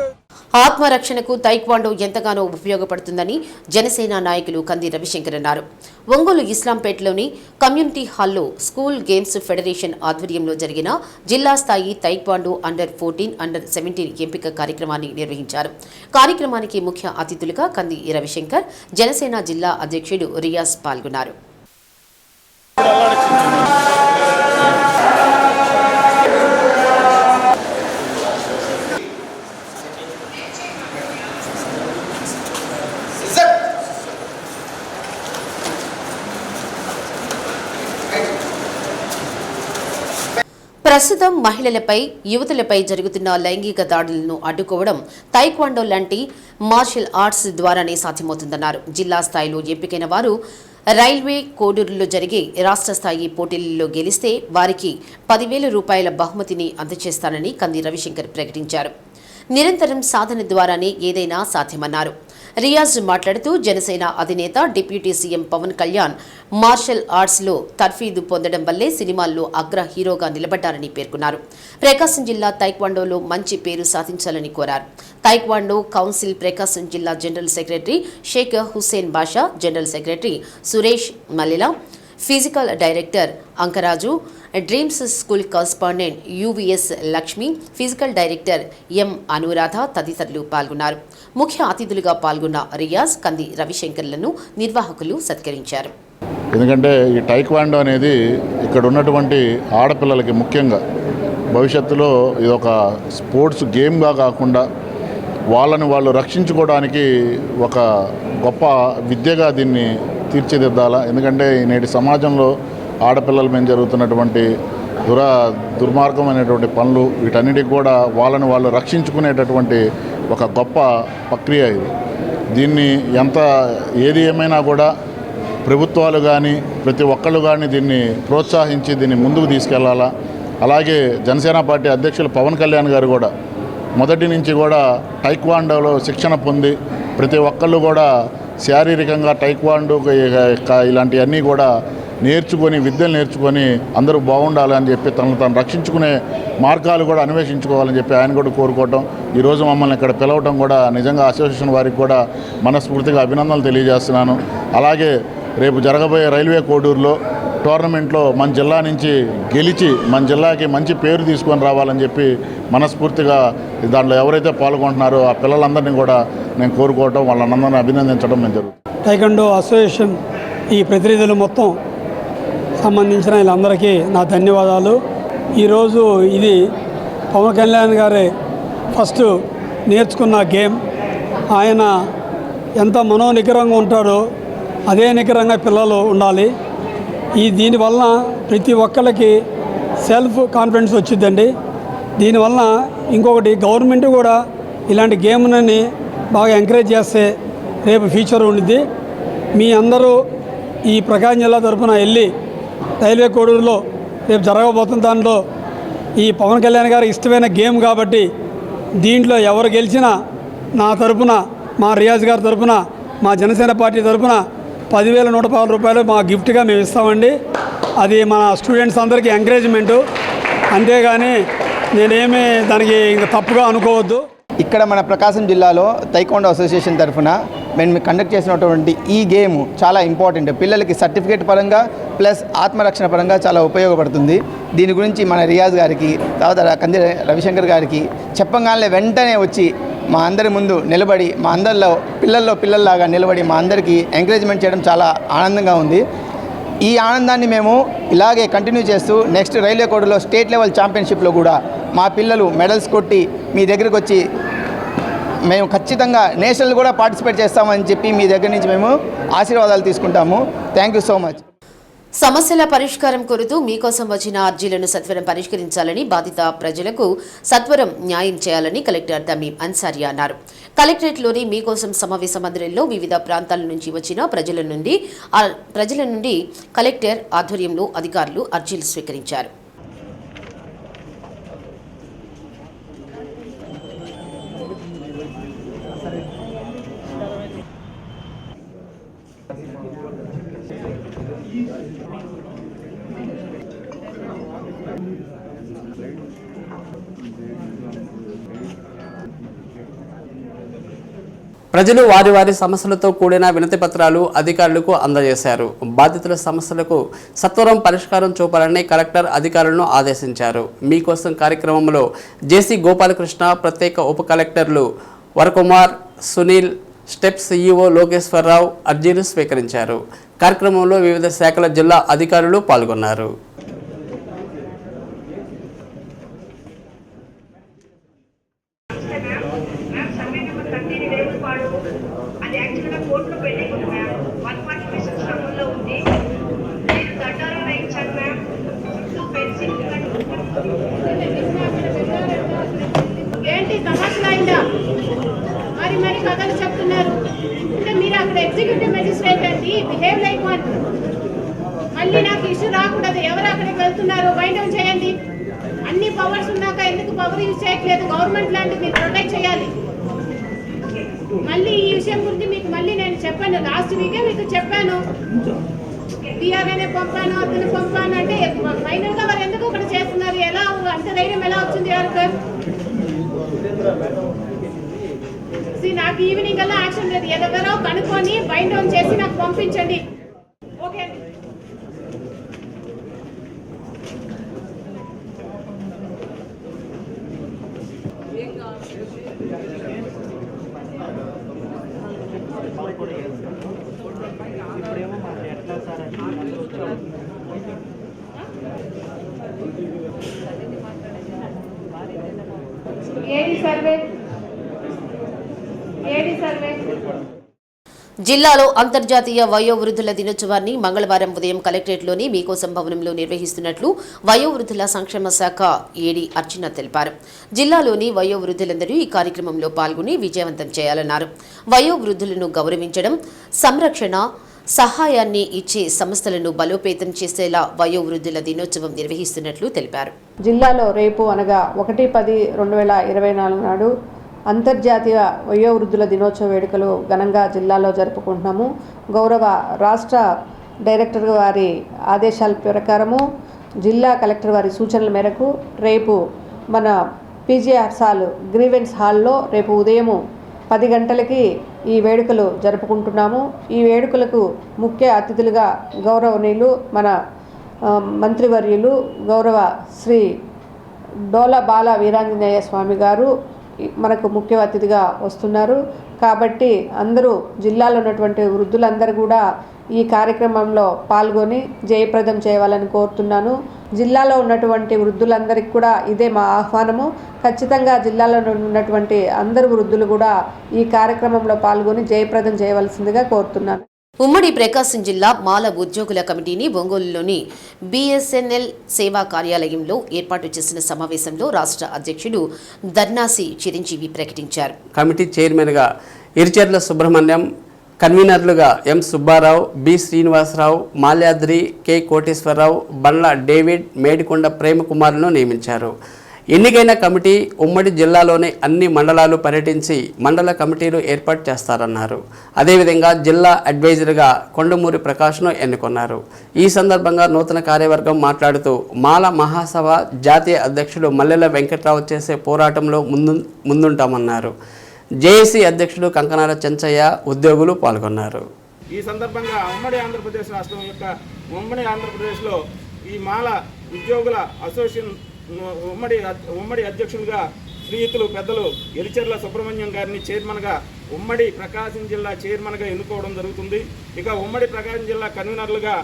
Speaker 1: ఆత్మరక్షణకు తైక్వాండో ఎంతగానో ఉపయోగపడుతుందని జనసేన నాయకులు కంది రవిశంకర్ అన్నారు. ఒంగోలు ఇస్లాంపేటలోని కమ్యూనిటీ హాల్లో స్కూల్ గేమ్స్ ఫెడరేషన్ ఆధ్వర్యంలో జరిగిన జిల్లా స్థాయి తైక్వాండో అండర్-14, అండర్-17 ఎంపిక కార్యక్రమాన్ని నిర్వహించారు. కార్యక్రమానికి ముఖ్య అతిథులుగా కంది రవిశంకర్, జనసేన జిల్లా అధ్యక్షుడు రియాజ్ పాల్గొన్నారు. ప్రస్తుతం మహిళలపై, యువతులపై జరుగుతున్న లైంగిక దాడులను అడ్డుకోవడం తైక్వాండో లాంటి మార్షల్ ఆర్ట్స్ ద్వారానే సాధ్యమవుతుందన్నారు. జిల్లా స్థాయిలో ఎంపికైన వారు రైల్వే కోడూరులో జరిగే రాష్ట్ర స్థాయి పోటీలలో గెలిస్తే వారికి 10,000 రూపాయల బహుమతిని అందజేస్తానని కంది రవిశంకర్ ప్రకటించారు. నిరంతరం సాధన ద్వారానే ఏదైనా సాధ్యమన్నారు. రియాజ్ మాట్లాడుతూ జనసేన అధినేత deputy CM Pawan Kalyan martial ఆర్ట్స్లో తర్ఫీదు పొందడం వల్లే సినిమాల్లో అగ్ర హీరోగా నిలబడ్డారని పేర్కొన్నారు. ప్రకాశం జిల్లా తైక్వాండోలో మంచి పేరు సాధించాలని కోరారు. తైక్వాండో కౌన్సిల్ ప్రకాశం జిల్లా general secretary Shaik Hussain Basha, general secretary Suresh Mallela, physical director Ankaraju, Dreams school correspondent UVS Lakshmi, physical director M Anuradha తదితరులు పాల్గొన్నారు. ముఖ్య అతిథులుగా పాల్గొన్న రియాజ్, కంది రవిశంకర్లను నిర్వాహకులు సత్కరించారు.
Speaker 5: ఎందుకంటే ఈ టైక్వాండో అనేది ఇక్కడ ఉన్నటువంటి ఆడపిల్లలకి ముఖ్యంగా భవిష్యత్తులో ఇది ఒక స్పోర్ట్స్ గేమ్గా కాకుండా వాళ్ళని వాళ్ళు రక్షించుకోవడానికి ఒక గొప్ప విద్యగా దీన్ని తీర్చిదిద్దాలా. ఎందుకంటే నేటి సమాజంలో ఆడపిల్లల మీద జరుగుతున్నటువంటి దుర్మార్గమైనటువంటి పనులు, వీటన్నిటికి కూడా వాళ్ళని వాళ్ళు రక్షించుకునేటటువంటి ఒక గొప్ప ప్రక్రియ ఇది. దీన్ని ఏది ఏమైనా కూడా ప్రభుత్వాలు కానీ ప్రతి ఒక్కళ్ళు కానీ దీన్ని ప్రోత్సహించి దీన్ని ముందుకు తీసుకెళ్లాలా. అలాగే జనసేన పార్టీ అధ్యక్షులు పవన్ కళ్యాణ్ గారు కూడా మొదటి నుంచి కూడా టైక్వాండోలో శిక్షణ పొంది ప్రతి ఒక్కళ్ళు కూడా శారీరకంగా టైక్వాండో ఇలాంటివన్నీ కూడా విద్యలు నేర్చుకొని అందరూ బాగుండాలని చెప్పి తను రక్షించుకునే మార్గాలు కూడా అన్వేషించుకోవాలని చెప్పి ఆయన కూడా కోరుకోవటం, ఈరోజు మమ్మల్ని ఇక్కడ పిలవటం కూడా నిజంగా అసోసియేషన్ వారికి కూడా మనస్ఫూర్తిగా అభినందనలు తెలియజేస్తున్నాను. అలాగే రేపు జరగబోయే రైల్వే కోడూరులో టోర్నమెంట్లో మన జిల్లా నుంచి గెలిచి మన జిల్లాకి మంచి పేరు తీసుకొని రావాలని చెప్పి మనస్ఫూర్తిగా దాంట్లో ఎవరైతే పాల్గొంటున్నారో ఆ పిల్లలందరినీ కూడా నేను కోరుకోవటం, వాళ్ళందరినీ అభినందించడం మేము జరుగుతుంది.
Speaker 6: టైకండో అసోసియేషన్ ఈ ప్రతినిధులు మొత్తం సంబంధించిన వీళ్ళందరికీ నా ధన్యవాదాలు. ఈరోజు ఇది పవన్ కళ్యాణ్ గారి ఫస్ట్ నేర్చుకున్న గేమ్. ఆయన ఎంత మనోనికరంగా ఉంటాడో అదే నికరంగా పిల్లలు ఉండాలి. దీనివల్ల ప్రతి ఒక్కరికి సెల్ఫ్ కాన్ఫిడెన్స్ వచ్చిందండి. దీనివల్ల ఇంకొకటి గవర్నమెంట్ కూడా ఇలాంటి గేమ్ని బాగా ఎంకరేజ్ చేస్తే రేపు ఫ్యూచర్ ఉండిద్ది. మీ అందరూ ఈ ప్రకాశం జిల్లా తరఫున వెళ్ళి రైల్వే కోడూరులో రేపు జరగబోతున్న దాంట్లో ఈ పవన్ కళ్యాణ్ గారికి ఇష్టమైన గేమ్ కాబట్టి దీంట్లో ఎవరు గెలిచినా నా తరఫున, మా రియాజ్ గారి తరఫున, మా జనసేన పార్టీ తరఫున 10,110 రూపాయలు మా గిఫ్ట్గా మేము ఇస్తామండి. అది మన స్టూడెంట్స్ అందరికీ ఎంకరేజ్మెంటు, అంతేగాని నేనేమీ దానికి ఇంకా తప్పుగా అనుకోవద్దు.
Speaker 13: ఇక్కడ మన ప్రకాశం జిల్లాలో తైకొండో అసోసియేషన్ తరఫున మేము కండక్ట్ చేసినటువంటి ఈ గేమ్ చాలా ఇంపార్టెంట్. పిల్లలకి సర్టిఫికేట్ పరంగా ప్లస్ ఆత్మరక్షణ పరంగా చాలా ఉపయోగపడుతుంది. దీని గురించి మన రియాజ్ గారికి, తర్వాత కంది రవిశంకర్ గారికి చెప్పగానే వెంటనే వచ్చి మా అందరి ముందు నిలబడి, మా అందరిలో పిల్లల్లాగా నిలబడి మా అందరికీ ఎంకరేజ్మెంట్ చేయడం చాలా ఆనందంగా ఉంది. ఈ ఆనందాన్ని మేము ఇలాగే కంటిన్యూ చేస్తూ నెక్స్ట్ రైల్వే కోడలో స్టేట్ లెవెల్ ఛాంపియన్షిప్లో కూడా మా పిల్లలు మెడల్స్ కొట్టి మీ దగ్గరికి వచ్చి మేము ఖచ్చితంగా నేషనల్ కూడా పార్టిసిపేట్ చేస్తామని చెప్పి మీ దగ్గర నుంచి మేము ఆశీర్వాదాలు తీసుకుంటాము. Thank you so much.
Speaker 1: సమస్యల పరిష్కారం కోరుతూ మీకోసం వచ్చిన అర్జీలను సత్వరం పరిష్కరించాలని, బాధిత ప్రజలకు సత్వరం న్యాయం చేయాలని కలెక్టర్ తమీం అన్సారీ అన్నారు. కలెక్టరేట్లోని మీకోసం సమావేశ మందిరంలో వివిధ ప్రాంతాల నుంచి వచ్చిన ప్రజల నుండి కలెక్టర్ ఆధ్వర్యంలో అధికారులు అర్జీలు స్వీకరించారు.
Speaker 3: ప్రజలు వారి వారి సమస్యలతో కూడిన వినతి పత్రాలు అధికారులకు అందజేశారు. బాధితుల సమస్యలకు సత్వరం పరిష్కారం చూపాలని కలెక్టర్ అధికారులను ఆదేశించారు. మీకోసం కార్యక్రమంలో జేసీ గోపాలకృష్ణ, ప్రత్యేక ఉప కలెక్టర్లు వరకుమార్, సునీల్, స్టెప్ సీఈఓ లోకేశ్వరరావు అర్జీలు స్వీకరించారు. కార్యక్రమంలో వివిధ శాఖల జిల్లా అధికారులు పాల్గొన్నారు.
Speaker 2: ఏంటి సమస్యలైందా మరి కథలు చెప్తున్నారు అంటే మీరు అక్కడ ఎగ్జిక్యూటివ్ మెజిస్ట్రేట్ అండి, బిహేవ్ లైక్ వన్. మళ్ళీ నాకు ఇష్యూ రాకూడదు. ఎవరు అక్కడికి వెళ్తున్నారో బైండ్ డౌన్ చేయండి. అన్ని పవర్స్ ఉన్నాక ఎందుకు పవర్ యూజ్ చేయట్లేదు? గవర్నమెంట్ ల్యాండ్ మీరు ప్రొటెక్ట్ చేయాలి. మళ్ళీ ఈ విషయం గురించి మీకు మళ్ళీ నేను చెప్పాను, లాస్ట్ వీకే మీకు చెప్పాను. టీఆర్ఏనే పంపాను, అతను పంపాను అంటే ఫైనల్ గా వారు ఎందుకు అక్కడ చేస్తున్నారు? ఎలా అంత ధైర్యం ఎలా వచ్చింది ఎవరికి? నాకు ఈవినింగ్ అలా యాక్షన్ లేదు. ఎవరో కనుక్కొని బైండ్ డౌన్ చేసి నాకు పంపించండి. ఓకే అండి.
Speaker 1: జిల్లాలో అంతర్జాతీయ వయోవృద్ధుల దినోత్సవాన్ని మంగళవారం ఉదయం కలెక్టరేట్లోని మీకోసం భవనంలో నిర్వహిస్తున్నట్లు వయోవృద్ధుల సంక్షేమ శాఖ ఏడీ అర్చన తెలిపారు. జిల్లాలోని వయోవృద్ధులందరూ ఈ కార్యక్రమంలో పాల్గొని విజయవంతం చేయాలన్నారు. వయోవృద్ధులను గౌరవించడం, సంరక్షణ, సహాయాన్ని ఇచ్చే సంస్థలను బలోపేతం చేసేలా వయోవృద్ధుల దినోత్సవం నిర్వహిస్తున్నట్లు తెలిపారు.
Speaker 14: జిల్లాలో రేపు అనగా 1/10/2024 నాడు అంతర్జాతీయ వయోవృద్ధుల దినోత్సవ వేడుకలు ఘనంగా జిల్లాలో జరుపుకుంటున్నాము. గౌరవ రాష్ట్ర డైరెక్టర్ వారి ఆదేశాల ప్రకారము, జిల్లా కలెక్టర్ వారి సూచనల మేరకు రేపు మన పీజీఆర్ హాల్ గ్రీవెన్స్ హాల్లో రేపు ఉదయం 10 గంటలకి ఈ వేడుకలు జరుపుకుంటున్నాము. ఈ వేడుకలకు ముఖ్య అతిథులుగా గౌరవనీయులు మన మంత్రివర్యులు గౌరవ శ్రీ డోల బాల వీరాంజనేయ స్వామి గారు మనకు ముఖ్య అతిథిగా వస్తున్నారు. కాబట్టి అందరూ జిల్లాలో ఉన్నటువంటి వృద్ధులందరూ కూడా ఈ కార్యక్రమంలో పాల్గొని జయప్రదం చేయాలని కోరుతున్నాను. జిల్లాలో ఉన్నటువంటి వృద్ధులందరికీ కూడా ఇదే మా ఆహ్వానము. ఖచ్చితంగా జిల్లాలో ఉన్నటువంటి అందరు వృద్ధులు కూడా ఈ కార్యక్రమంలో పాల్గొని జయప్రదం చేయవలసిందిగా కోరుతున్నాను.
Speaker 1: ఉమ్మడి ప్రకాశం జిల్లా మాల ఉద్యోగుల కమిటీని ఒంగోలులోని BSNL సేవా కార్యాలయంలో ఏర్పాటు చేసిన సమావేశంలో రాష్ట్ర అధ్యక్షుడు దర్నాసి చిరంజీవి ప్రకటించారు.
Speaker 3: కమిటీ చైర్మన్గా ఇరిచెర్ల సుబ్రహ్మణ్యం, కన్వీనర్లుగా ఎం సుబ్బారావు, బి శ్రీనివాసరావు, మాల్యాద్రి, కె కోటేశ్వరరావు, బండ్ల డేవిడ్, మేడికొండ ప్రేమకుమార్లను నియమించారు. ఎన్నికైన కమిటీ ఉమ్మడి జిల్లాలోని అన్ని మండలాలు పర్యటించి మండల కమిటీలు ఏర్పాటు చేస్తారన్నారు. అదేవిధంగా జిల్లా అడ్వైజర్గా కొండమూరి ప్రకాష్ను ఎన్నుకున్నారు. ఈ సందర్భంగా నూతన కార్యవర్గం మాట్లాడుతూ మాల మహాసభ జాతీయ అధ్యక్షుడు మల్లెల వెంకట్రావు చేసే పోరాటంలో ముందుంటామన్నారు. జేఏసీ అధ్యక్షుడు కంకనాల చెంచయ్య, ఉద్యోగులు పాల్గొన్నారు.
Speaker 12: ఈ సందర్భంగా ఉమ్మడి ఆంధ్రప్రదేశ్ రాష్ట్రం యొక్క ఉమ్మడి ఆంధ్రప్రదేశ్లో ఈ మాల ఉద్యోగుల అసోసియేషన్ ఉమ్మడి అధ్యక్షులుగా శ్రీయుతులు పెద్దలు ఎలిచెర్ల సుబ్రహ్మణ్యం గారిని చైర్మన్గా ఉమ్మడి ప్రకాశం జిల్లా చైర్మన్గా ఎన్నుకోవడం జరుగుతుంది. ఇక ఉమ్మడి ప్రకాశం జిల్లా కన్వీనర్లుగా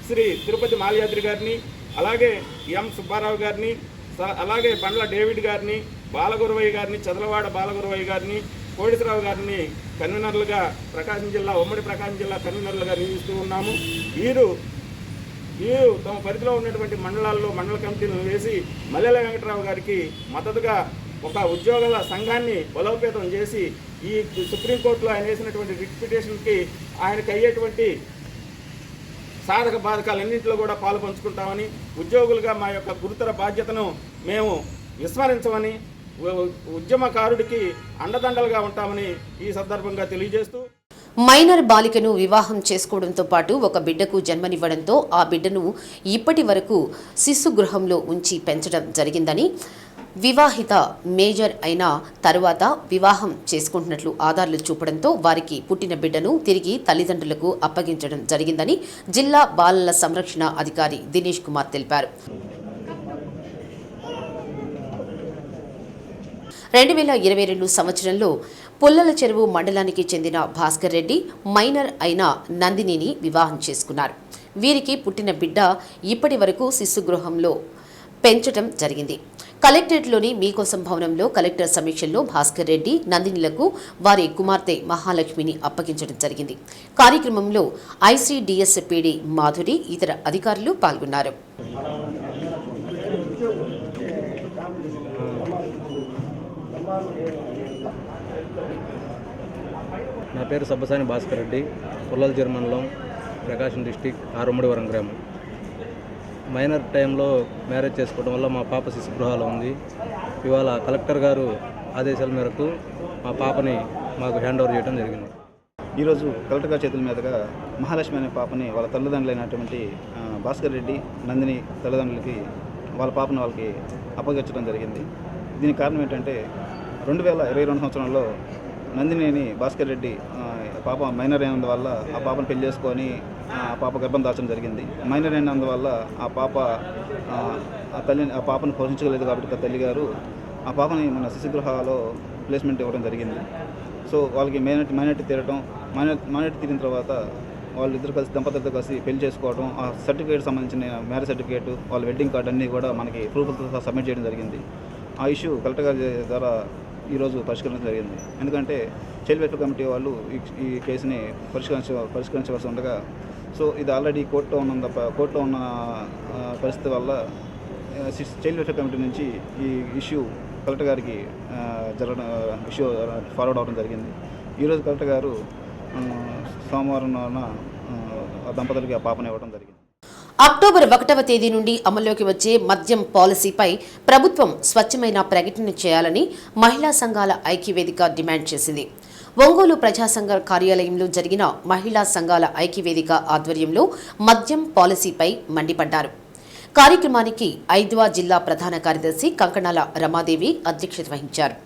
Speaker 12: శ్రీ తిరుపతి మాల్యాద్రి గారిని, అలాగే ఎం సుబ్బారావు గారిని, అలాగే బండ్ల డేవిడ్ గారిని, బాలగురవయ్య గారిని, చదలవాడ బాలగురవయ్య గారిని, కోటేశ్వరరావు గారిని కన్వీనర్లుగా ఉమ్మడి ప్రకాశం జిల్లా కన్వీనర్లుగా నియమిస్తూ ఉన్నాము. వీరు తమ పరిధిలో ఉన్నటువంటి మండలాల్లో మండల కమిటీలను వేసి మల్లెల వెంకటరావు గారికి మద్దతుగా ఒక ఉద్యోగుల సంఘాన్ని బలోపేతం చేసి ఈ సుప్రీంకోర్టులో ఆయన వేసినటువంటి రిట్ పిటిషన్కి ఆయనకు అయ్యేటువంటి సాధక బాధకాలన్నింటిలో కూడా పాలు పంచుకుంటామని, ఉద్యోగులుగా మా యొక్క గురుతర బాధ్యతను మేము విస్మరించమని, ఉద్యమకారుడికి అండదండలుగా ఉంటామని ఈ సందర్భంగా తెలియజేస్తూ,
Speaker 1: మైనర్ బాలికను వివాహం చేసుకోవడంతో పాటు ఒక బిడ్డకు జన్మనివ్వడంతో ఆ బిడ్డను ఇప్పటి వరకు శిశు గృహంలో ఉంచి పెంచడం జరిగిందని, వివాహిత మేజర్ అయిన తరువాత వివాహం చేసుకుంటున్నట్లు ఆధారాలు చూపడంతో వారికి పుట్టిన బిడ్డను తిరిగి తల్లిదండ్రులకు అప్పగించడం జరిగిందని జిల్లా బాలల సంరక్షణ అధికారి దినేష్ కుమార్ తెలిపారు. 2022 సంవత్సరంలో పుల్లల చెరువు మండలానికి చెందిన భాస్కర్ రెడ్డి మైనర్ అయిన నందినిని వివాహం చేసుకున్నారు. వీరికి పుట్టిన బిడ్డ ఇప్పటి వరకు శిశు గృహంలో పెంచడం జరిగింది. కలెక్టరేట్లోని మీకోసం భవనంలో కలెక్టర్ సమీక్షల్లో భాస్కర్ రెడ్డి నందినిలకు వారి కుమార్తె మహాలక్ష్మిని అప్పగించడం జరిగింది. కార్యక్రమంలో ICDS PD మాధురి, ఇతర అధికారులు పాల్గొన్నారు.
Speaker 4: నా పేరు సబ్బసాని భాస్కర్ రెడ్డి, పుల్లల చెరువు మండలం, ప్రకాశం డిస్టిక్, ఆరుమ్మడివరం గ్రామం. మైనర్ టైంలో మ్యారేజ్ చేసుకోవడం వల్ల మా పాప శిశు గృహాలు ఉంది. ఇవాళ కలెక్టర్ గారు ఆదేశాల మేరకు మా పాపని మాకు హ్యాండ్ ఓవర్ చేయడం జరిగింది.
Speaker 15: ఈరోజు కలెక్టర్ గారి చేతుల మీదుగా మహాలక్ష్మి అనే పాపని వాళ్ళ తల్లిదండ్రులైనటువంటి భాస్కర్ రెడ్డి, నందిని తల్లిదండ్రులకి వాళ్ళ పాపను వాళ్ళకి అప్పగించడం జరిగింది. దీనికి కారణం ఏంటంటే 2022 సంవత్సరంలో నందినిని భాస్కర్ రెడ్డి పాప మైనర్ అయినందువల్ల ఆ పాపను పెళ్లి చేసుకొని ఆ పాప గర్భం దాల్చడం జరిగింది. మైనర్ అయినందువల్ల ఆ పాపను పోషించగలేదు కాబట్టి తల్లిగారు ఆ పాపని మన శిశుగృహాలో ప్లేస్మెంట్ ఇవ్వడం జరిగింది. సో వాళ్ళకి మైనారిటీ తీరిన తర్వాత వాళ్ళిద్దరు కలిసి దంపతులతో కలిసి పెళ్లి చేసుకోవడం, ఆ సర్టిఫికేట్ సంబంధించిన మ్యారేజ్ సర్టిఫికేట్, వాళ్ళ వెడ్డింగ్ కార్డు అన్నీ కూడా మనకి ప్రూఫ్లతో సబ్మిట్ చేయడం జరిగింది. ఆ ఇష్యూ కలెక్టర్ గారి ద్వారా ఈరోజు పరిష్కరించడం జరిగింది. ఎందుకంటే చైల్డ్ వెల్ఫేర్ కమిటీ వాళ్ళు ఈ కేసుని పరిష్కరించవలసి ఉండగా, సో ఇది ఆల్రెడీ కోర్టులో ఉన్న పరిస్థితి వల్ల చైల్డ్ వెల్ఫేర్ కమిటీ నుంచి ఈ ఇష్యూ కలెక్టర్ గారికి ఇష్యూ ఫార్వర్డ్ అవ్వడం జరిగింది. ఈరోజు కలెక్టర్ గారు సోమవారం దంపతులకి ఆ పాపను ఇవ్వడం జరిగింది.
Speaker 1: అక్టోబర్ 1వ తేదీ నుండి అమల్లోకి వచ్చే మద్యం పాలసీపై ప్రభుత్వం స్వచ్ఛమైన ప్రకటన చేయాలని మహిళా సంఘాల ఐక్యవేదిక డిమాండ్ చేసింది. ఒంగోలు ప్రజాసంఘ కార్యాలయంలో జరిగిన మహిళా సంఘాల ఐక్యవేదిక ఆధ్వర్యంలో మద్యం పాలసీపై మండిపడ్డారు. కార్యక్రమానికి ఐద్వా జిల్లా ప్రధాన కార్యదర్శి కంకణాల రమాదేవి అధ్యక్షత వహించారు.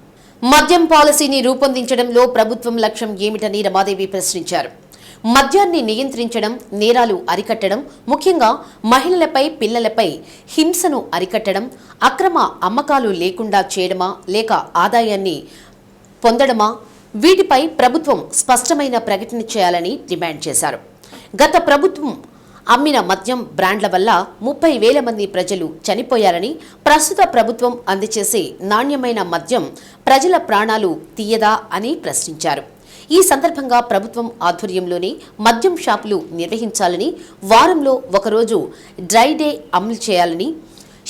Speaker 1: మద్యం పాలసీని రూపొందించడంలో ప్రభుత్వం లక్ష్యం ఏమిటని రమాదేవి ప్రశ్నించారు. మద్యాన్ని నియంత్రించడం, నేరాలు అరికట్టడం, ముఖ్యంగా మహిళలపై, పిల్లలపై హింసను అరికట్టడం, అక్రమ అమ్మకాలు లేకుండా చేయడమా లేక ఆదాయాన్ని పొందడమా, వీటిపై ప్రభుత్వం స్పష్టమైన ప్రకటన చేయాలని డిమాండ్ చేశారు. గత ప్రభుత్వం అమ్మిన మద్యం బ్రాండ్ల వల్ల 30,000 మంది ప్రజలు చనిపోయారని, ప్రస్తుత ప్రభుత్వం అందజేసే నాణ్యమైన మద్యం ప్రజల ప్రాణాలు తీయదా అని ప్రశ్నించారు. ఈ సందర్భంగా ప్రభుత్వం ఆధ్వర్యంలోనే మద్యం షాపులు నిర్వహించాలని, వారంలో ఒకరోజు డ్రై డే అమలు చేయాలని,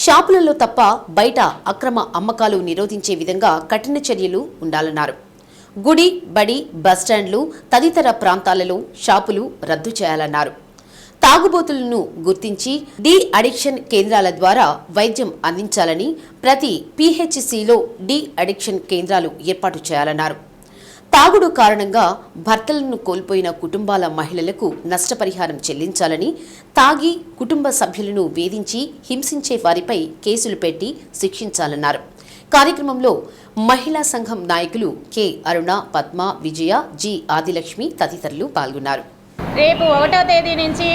Speaker 1: షాపులలో తప్ప బయట అక్రమ అమ్మకాలు నిరోధించే విధంగా కఠిన చర్యలు ఉండాలన్నారు. గుడి, బడి, బస్టాండ్లు తదితర ప్రాంతాలలో షాపులు రద్దు చేయాలన్నారు. తాగుబోతులను గుర్తించి డి అడిక్షన్ కేంద్రాల ద్వారా వైద్యం అందించాలని, ప్రతి PHCలో డి అడిక్షన్ కేంద్రాలు ఏర్పాటు చేయాలన్నారు. తాగుడు కారణంగా భర్తలను కోల్పోయిన కుటుంబాల మహిళలకు నష్టపరిహారం చెల్లించాలని, తాగి కుటుంబ సభ్యులను వేధించి హింసించే వారిపై కేసులు పెట్టి శిక్షించాలన్నారు. కార్యక్రమంలో మహిళా సంఘం నాయకులు కె అరుణ, పద్మ, విజయ, జి ఆదిలక్ష్మి తదితరులు పాల్గొన్నారు.
Speaker 16: రేపు 1వ తేదీ నుంచి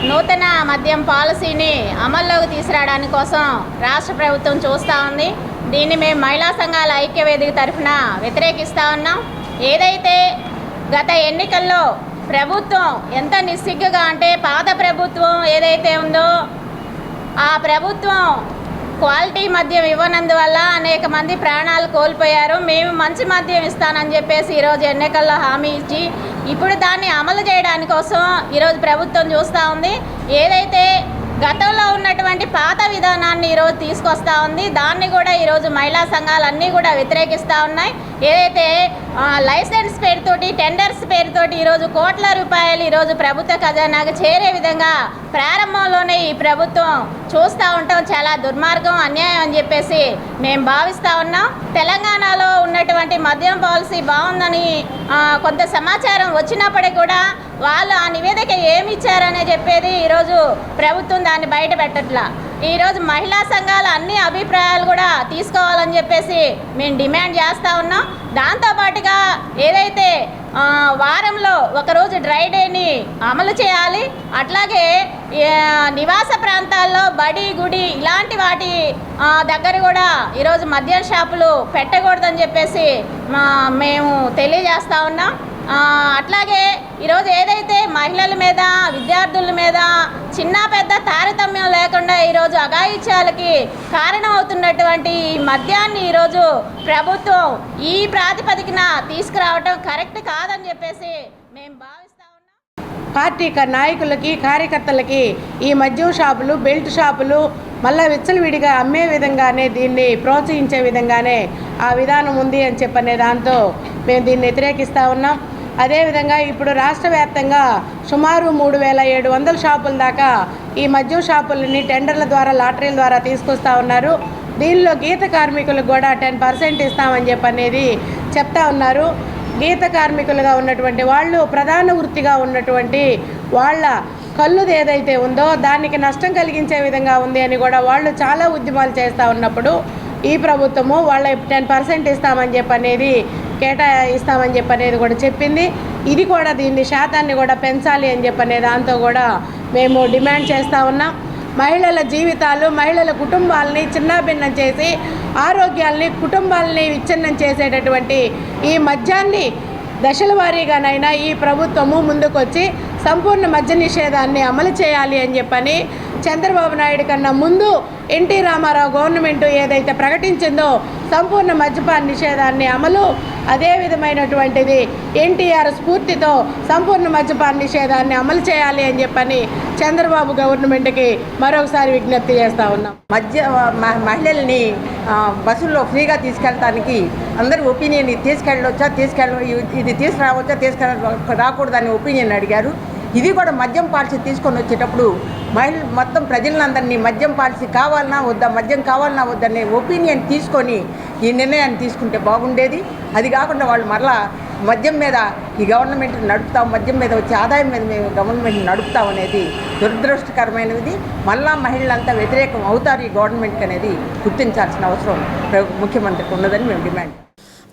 Speaker 16: నూతన మద్యం పాలసీని అమల్లోకి తీసుకురావడానికి కోసం రాష్ట్ర ప్రభుత్వం చూస్తూ ఉంది. దీన్ని మేము మహిళా సంఘాల ఐక్యవేదిక తరఫున వ్యతిరేకిస్తూ ఉన్నాం. ఏదైతే గత ఎన్నికల్లో ప్రభుత్వం ఎంత నిస్సిగ్గుగా అంటే, పాత ప్రభుత్వం ఏదైతే ఉందో ఆ ప్రభుత్వం క్వాలిటీ మద్యం ఇవ్వనందువల్ల అనేక మంది ప్రాణాలు కోల్పోయారు. మేము మంచి మద్యం ఇస్తానని చెప్పేసి ఈరోజు ఎన్నికల్లో హామీ ఇచ్చి ఇప్పుడు దాన్ని అమలు చేయడానికి కోసం ఈరోజు ప్రభుత్వం చూస్తూ ఉంది. ఏదైతే గతంలో ఉన్నటువంటి పాత విధానాన్ని ఈరోజు తీసుకొస్తా ఉంది, దాన్ని కూడా ఈరోజు మహిళా సంఘాలన్నీ కూడా వ్యతిరేకిస్తూ ఉన్నాయి. ఏదైతే లైసెన్స్ పేరుతోటి, టెండర్స్ పేరుతోటి ఈరోజు కోట్ల రూపాయలు ఈరోజు ప్రభుత్వ ఖజానాకు చేరే విధంగా ప్రారంభంలోనే ఈ ప్రభుత్వం చూస్తూ ఉంటాం చాలా దుర్మార్గం, అన్యాయం అని చెప్పేసి మేము భావిస్తూ ఉన్నాం. తెలంగాణలో ఉన్నటువంటి మద్యం పాలసీ బాగుందని కొంత సమాచారం వచ్చినప్పటికీ కూడా వాళ్ళు ఆ నివేదిక ఏమి ఇచ్చారనే చెప్పేది ఈరోజు ప్రభుత్వం దాన్ని బయట పెట్టట్లా. ఈరోజు మహిళా సంఘాల అన్ని అభిప్రాయాలు కూడా తీసుకోవాలని చెప్పేసి మేము డిమాండ్ చేస్తూ ఉన్నాం. దాంతోపాటుగా ఏదైతే వారంలో ఒకరోజు డ్రై డేని అమలు చేయాలి, అట్లాగే నివాస ప్రాంతాల్లో బడి, గుడి ఇలాంటి వాటి దగ్గర కూడా ఈరోజు మద్యం షాపులు పెట్టకూడదని చెప్పేసి మేము తెలియజేస్తూ ఉన్నాం. అట్లాగే ఈరోజు ఏదైతే మహిళల మీద, విద్యార్థుల మీద చిన్న పెద్ద తారతమ్యం లేకుండా ఈరోజు అఘాయిత్యాలకి కారణం అవుతున్నటువంటి ఈ మద్యాన్ని ఈరోజు ప్రభుత్వం ఈ ప్రాతిపదికన తీసుకురావడం కరెక్ట్ కాదని చెప్పేసి మేము భావిస్తా ఉన్నాం.
Speaker 14: పార్టీ నాయకులకి, కార్యకర్తలకి ఈ మద్యం షాపులు, బెల్ట్ షాపులు మళ్ళీ విచ్చలవిడిగా అమ్మే విధంగానే, దీన్ని ప్రోత్సహించే విధంగానే ఆ విధానం ఉంది అని చెప్పనే దాంతో మేము దీన్ని వ్యతిరేకిస్తూ ఉన్నాం. అదేవిధంగా ఇప్పుడు రాష్ట్ర వ్యాప్తంగా సుమారు 3,700 షాపుల దాకా ఈ మద్యం షాపులని టెండర్ల ద్వారా, లాటరీల ద్వారా తీసుకొస్తూ ఉన్నారు. దీనిలో గీత కార్మికులకు కూడా 10% ఇస్తామని చెప్పనేది చెప్తా ఉన్నారు. గీత కార్మికులుగా ఉన్నటువంటి వాళ్ళు, ప్రధాన వృత్తిగా ఉన్నటువంటి వాళ్ళ కళ్ళుది ఏదైతే ఉందో దానికి నష్టం కలిగించే విధంగా ఉంది అని కూడా వాళ్ళు చాలా ఉద్యమాలు చేస్తూ ఉన్నప్పుడు ఈ ప్రభుత్వము వాళ్ళ 10% ఇస్తామని చెప్పనేది ఇస్తామని చెప్పనేది కూడా చెప్పింది. ఇది కూడా దీన్ని శాతాన్ని కూడా పెంచాలి అని చెప్పనే దాంతో కూడా మేము డిమాండ్ చేస్తూ ఉన్నాం. మహిళల జీవితాలు, మహిళల కుటుంబాలని చిన్నాభిన్నం చేసి ఆరోగ్యాల్ని, కుటుంబాలని విచ్ఛిన్నం చేసేటటువంటి ఈ మద్యాన్ని దశల వారీగానైనా ఈ ప్రభుత్వము ముందుకొచ్చి సంపూర్ణ మద్య నిషేధాన్ని అమలు చేయాలి అని చెప్పని చంద్రబాబు నాయుడు కన్నా ముందు ఎన్టీ రామారావు గవర్నమెంట్ ఏదైతే ప్రకటించిందో సంపూర్ణ మద్యపాన నిషేధాన్ని అమలు, అదే విధమైనటువంటిది ఎన్టీఆర్ స్ఫూర్తితో సంపూర్ణ మద్యపాన నిషేధాన్ని అమలు చేయాలి అని చెప్పని చంద్రబాబు గవర్నమెంట్కి మరొకసారి విజ్ఞప్తి చేస్తూ ఉన్నాం.
Speaker 17: మహిళల్ని బస్సుల్లో ఫ్రీగా తీసుకెళ్ళడానికి అందరి ఒపీనియన్ తీసుకెళ్ళవచ్చా, ఇది తీసుకురావచ్చా, రాకూడదని ఒపీనియన్ అడిగారు. ఇది కూడా మద్యం పాలసీ తీసుకొని వచ్చేటప్పుడు మహిళలు మొత్తం ప్రజలందరినీ మద్యం పాలసీ కావాలన్నా వద్దా, మద్యం కావాలన్నా వద్దనే ఒపీనియన్ తీసుకొని ఈ నిర్ణయాన్ని తీసుకుంటే బాగుండేది. అది కాకుండా వాళ్ళు మరలా మద్యం మీద ఈ గవర్నమెంట్ నడుపుతాం, మద్యం మీద వచ్చే ఆదాయం మీద మేము గవర్నమెంట్ నడుపుతాం అనేది దురదృష్టకరమైనది. మళ్ళా మహిళలంతా వ్యతిరేకం అవుతారు ఈ గవర్నమెంట్కి అనేది గుర్తించాల్సిన అవసరం ముఖ్యమంత్రికి ఉన్నదని మేము డిమాండ్.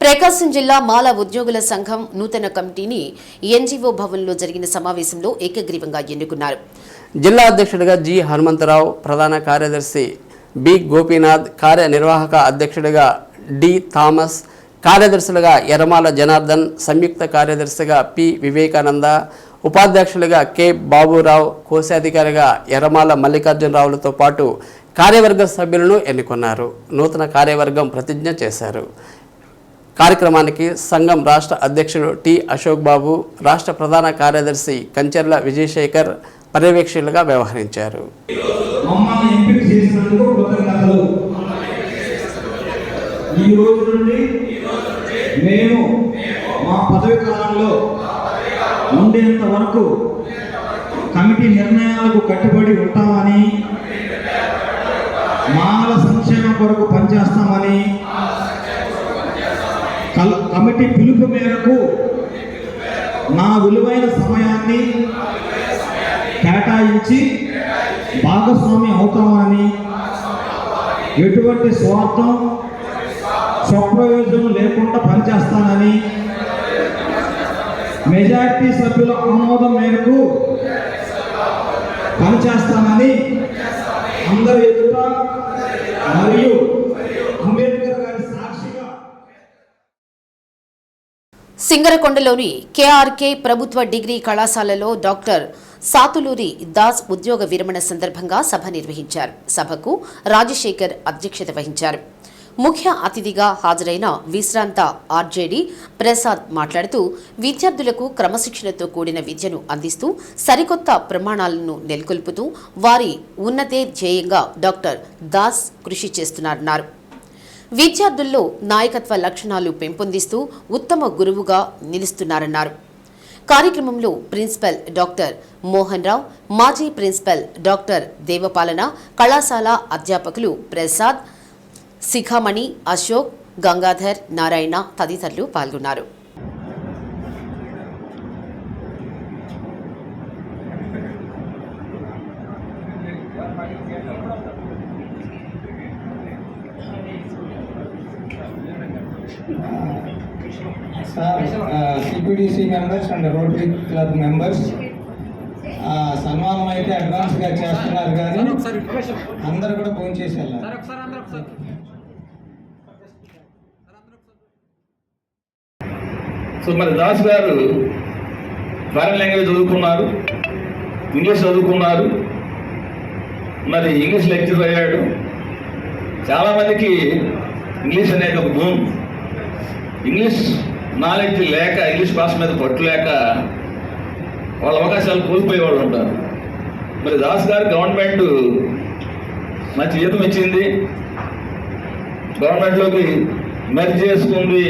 Speaker 1: ప్రకాశం జిల్లా మాల ఉద్యోగుల సంఘం నూతన కమిటీని ఎన్జీఓ భవన్లో జరిగిన సమావేశంలో ఏకగ్రీవంగా ఎన్నుకున్నారు.
Speaker 3: జిల్లా అధ్యక్షుడిగా జి హనుమంతరావు, ప్రధాన కార్యదర్శి బి గోపీనాథ్, కార్యనిర్వాహక అధ్యక్షుడిగా డి థామస్, కార్యదర్శులుగా ఎర్రమాల జనార్దన్, సంయుక్త కార్యదర్శిగా పి వివేకానంద, ఉపాధ్యక్షులుగా కె బాబురావు, కోశాధికారిగా ఎర్రమాల మల్లికార్జునరావులతో పాటు కార్యవర్గ సభ్యులను ఎన్నుకున్నారు. నూతన కార్యవర్గం ప్రతిజ్ఞ చేశారు. కార్యక్రమానికి సంఘం రాష్ట్ర అధ్యక్షుడు టి అశోక్ బాబు, రాష్ట్ర ప్రధాన కార్యదర్శి కంచెర్ల విజయశేఖర్ పర్యవేక్షకులుగా వ్యవహరించారు.
Speaker 18: ఈ రోజు నుండి మేము మా పదవి కాలంలో ఉండేంత వరకు కమిటీ నిర్ణయాలకు కట్టుబడి ఉంటామని, మానవ సంక్షేమం కొరకు పనిచేస్తామని, కమిటీ పిలుపు మేరకు నా విలువైన సమయాన్ని కేటాయించి భాగస్వామి అవుతామని, ఎటువంటి స్వార్థం స్వప్రయోజనం లేకుండా పనిచేస్తానని, మెజారిటీ సభ్యుల ఆమోదం మేరకు పనిచేస్తానని అందరి ఎదుట మరియు అంబేద్కర్ గారి సాక్షిగా
Speaker 1: సింగరకొండలోని కేఆర్కే ప్రభుత్వ డిగ్రీ కళాశాలలో డాక్టర్ సాతులూరి దాస్ ఉద్యోగ విరమణ సందర్భంగా సభ నిర్వహించారు. సభకు రాజశేఖర్ అధ్యక్షత వహించారు. ముఖ్య అతిథిగా హాజరైన విశ్రాంత ఆర్జేడీ ప్రసాద్ మాట్లాడుతూ విద్యార్థులకు క్రమశిక్షణతో కూడిన విద్యను అందిస్తూ సరికొత్త ప్రమాణాలను నెలకొల్పుతూ వారి ఉన్నతే ధ్యేయంగా డాక్టర్ దాస్ కృషి చేస్తున్నారన్నారు. విద్యార్థుల్లో నాయకత్వ లక్షణాలు పెంపొందిస్తూ ఉత్తమ గురువుగా నిలుస్తున్నారన్నారు. కార్యక్రమంలో ప్రిన్సిపల్ డాక్టర్ మోహన్ రావు, మాజీ ప్రిన్సిపల్ డాక్టర్ దేవపాలన, కళాశాల అధ్యాపకులు ప్రసాద్, శిఖామణి, అశోక్, గంగాధర్, నారాయణ తదితరులు పాల్గొన్నారు.
Speaker 19: సిపిడిసి members and rotary club members సన్మానం అయితే అడ్వాన్స్గా చేస్తున్నారు, కానీ అందరూ కూడా ఫోన్ చేసి వెళ్ళారు.
Speaker 20: సో మరి దాస్ గారు ఫారెన్ లాంగ్వేజ్ చదువుకున్నారు, ఇంగ్లీష్ చదువుకున్నారు, మరి ఇంగ్లీష్ లెక్చరర్ అయ్యాడు. చాలామందికి ఇంగ్లీష్ అనేది ఒక భూమి. ఇంగ్లీష్ నాలెడ్జ్ లేక, ఇంగ్లీష్ భాష మీద పట్టు లేక వాళ్ళ అవకాశాలు కోల్పోయేవాళ్ళు ఉంటారు. మరి దాస్ గారు గవర్నమెంట్ మంచి జీతం ఇచ్చింది, గవర్నమెంట్లోకి మెర్జ్ చేసుకుంది.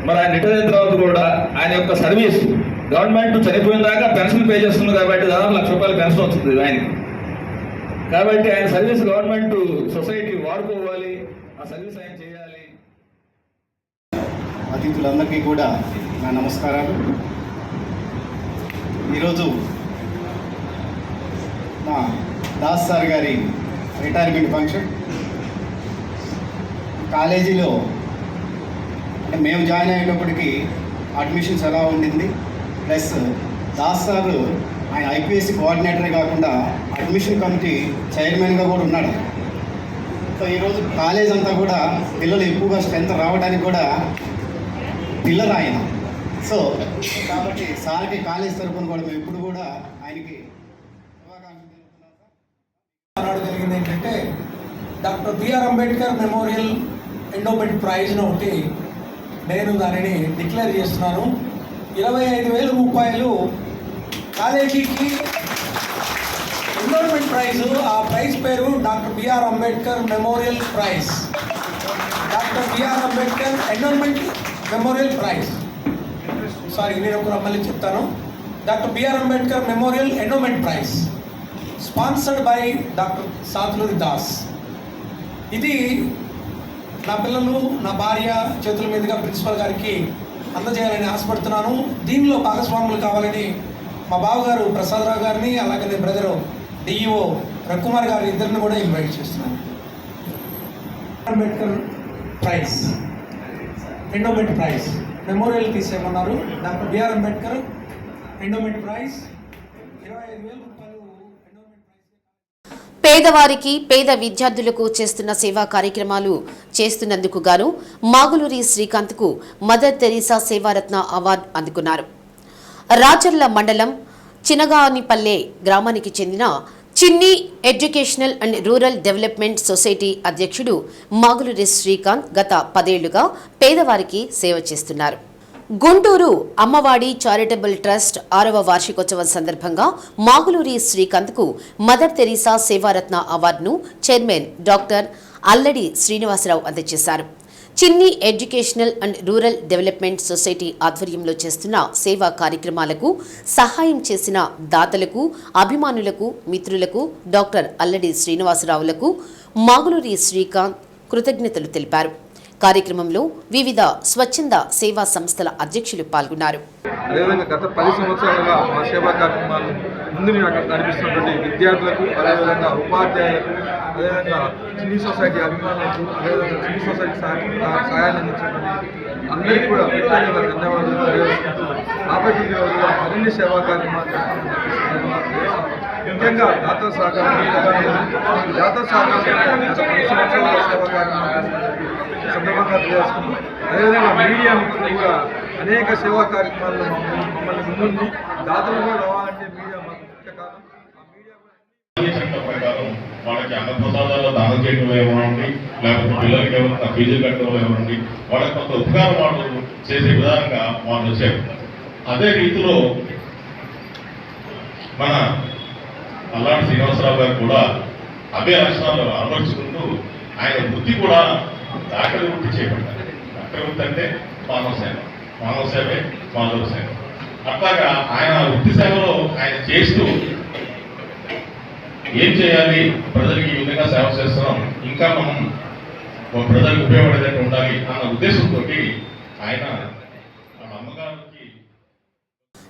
Speaker 20: మరి ఆయన రిటైర్ అయిన తర్వాత కూడా ఆయన యొక్క సర్వీస్ గవర్నమెంట్ చనిపోయిన దాకా పెన్షన్ పే చేస్తుంది కాబట్టి దాదాపు ₹1,00,000 పెన్షన్ వస్తుంది ఆయనకి. కాబట్టి ఆయన సర్వీస్ గవర్నమెంట్ సొసైటీ వాడుకోవాలి, ఆ సర్వీస్ ఆయన చేయాలి.
Speaker 21: అతిథులందరికీ కూడా నా నమస్కారాలు. ఈరోజు మా దాస్ సార్ గారి రిటైర్మెంట్ ఫంక్షన్ కాలేజీలో అంటే మేము జాయిన్ అయ్యేటప్పటికి అడ్మిషన్స్ ఎలా ఉండింది, ప్లస్ దాస్ సార్ ఆయన ఐపీఎస్సీ కోఆర్డినేటరే కాకుండా అడ్మిషన్ కమిటీ చైర్మన్గా కూడా ఉన్నాడు. సో ఈరోజు కాలేజ్ అంతా కూడా పిల్లలు ఎక్కువగా స్ట్రెంత్ రావడానికి కూడా పిల్లలు ఆయన. సో కాబట్టి సార్కి కాలేజ్ తరఫున కూడా మేము ఇప్పుడు కూడా ఆయనకి
Speaker 19: జరిగింది ఏంటంటే doctor BR Ambedkar memorial endowment ప్రైజ్ను ఒకటి నేను దానిని డిక్లేర్ చేస్తున్నాను. ₹25,000 కాలేజీకి ఎండోమెంట్ ప్రైజు. ఆ ప్రైజ్ పేరు doctor BR Ambedkar memorial prize. Doctor BR Ambedkar endowment memorial prize. Sorry, నేను ఒక మళ్ళీ చెప్తాను. Doctor BR Ambedkar memorial endowment prize sponsored by doctor Satuluri Das. ఇది నా పిల్లలు, నా భార్య చేతుల మీదుగా ప్రిన్సిపల్ గారికి అందజేయాలని ఆశపడుతున్నాను. దీనిలో భాగస్వాములు కావాలని మా బావగారు ప్రసాదరావు గారిని, అలాగే బ్రదరు డిఈఓ రవికుమార్ గారి ఇద్దరిని కూడా ఇన్వైట్ చేస్తున్నాను. Ambedkar prize endowment prize memorial తీసేయమన్నారు. Doctor BR Ambedkar endowment prize 25,000 రూపాయలు.
Speaker 1: పేదవారికి పేద విద్యార్థులకు చేస్తున్న సేవా కార్యక్రమాలు చేస్తున్నందుకు గాను మాగులూరి శ్రీకాంత్కు మదర్ తెరీసా సేవారత్న అవార్డు అందుకున్నారు. రాచర్ల మండలం చినగానిపల్లె గ్రామానికి చెందిన చిన్ని educational and rural development society అధ్యక్షుడు మాగులూరి శ్రీకాంత్ గత 10 ఏళ్లుగా పేదవారికి సేవ చేస్తున్నారు. గుంటూరు అమ్మవాడి చారిటబుల్ ట్రస్ట్ 6వ వార్షికోత్సవం సందర్భంగా మాగులూరి శ్రీకాంత్కు మదర్ తెరీసా సేవారత్న అవార్డును చైర్మన్ డాక్టర్ అల్లడి శ్రీనివాసరావు అందజేశారు. చిన్ని educational and rural development society ఆధ్వర్యంలో చేస్తున్న సేవా కార్యక్రమాలకు సహాయం చేసిన దాతలకు, అభిమానులకు, మిత్రులకు డాక్టర్ అల్లడి శ్రీనివాసరావులకు మాగులూరి శ్రీకాంత్ కృతజ్ఞతలు తెలిపారు. కార్యక్రమంలో వివిధ స్వచ్ఛంద సేవా సంస్థల అధ్యక్షులు పాల్గొన్నారు.
Speaker 7: అదేవిధంగా గత 10 సంవత్సరాలుగా మా సేవా కార్యక్రమాలు ముందు నడిపిస్తున్నటువంటి విద్యార్థులకు, అదేవిధంగా ఉపాధ్యాయులకు, అదేవిధంగా చిన్ని సొసైటీ అభిమానులకు, అదేవిధంగా చిన్ని సొసైటీ సహాయాన్ని అందించినటువంటి అందరికీ కూడా ప్రత్యేకంగా ధన్యవాదాలు తెలియజేసుకుంటూ రాబోయే రోజుల్లో మరిన్ని సేవా కార్యక్రమాలు ముఖ్యంగా దాతల సహకారం గత 10 సంవత్సరాల సేవా కార్యక్రమాలు సందర్భంగా తెలియజేసుకుంటూ, అదేవిధంగా మీడియా మిత్రులు కూడా అనేక సేవా కార్యక్రమాల్లో మమ్మల్ని ముందుండి దాతలు కూడా రావాలంటే మీడియా మాకు ముఖ్య కారణం.
Speaker 22: ప్రకారం వాళ్ళకి అన్నప్రసాదాల్లో దానం చేయడంలో ఇవ్వండి, లేకపోతే పిల్లలకి ఏమన్నా ఫీజులు కట్టడంలో ఇవ్వండి, వాళ్ళకి కొంత ఉపకార మాటలు చేసే విధానంగా వాళ్ళు వచ్చారు. అదే రీతిలో మన అల్లాడి శ్రీనివాసరావు గారు కూడా అదే లక్షణాలు అమర్చుకుంటూ ఆయన వృత్తి కూడా డాక్టర్ వృత్తి చేపట్టారు. డాక్టర్ వృత్తి అంటే మానవ సేవ, మానవ సేవే మానవ సేవ. అట్లాగా ఆయన వృత్తి సేవలో ఆయన చేస్తూ ఏం చేయాలి, ప్రజలకి ఈ విధంగా సేవ చేస్తున్నాం, ఇంకా మనం ప్రజలకు ఉపయోగపడేటట్టు ఉండాలి అన్న ఉద్దేశంతో ఆయన అమ్మగారికి.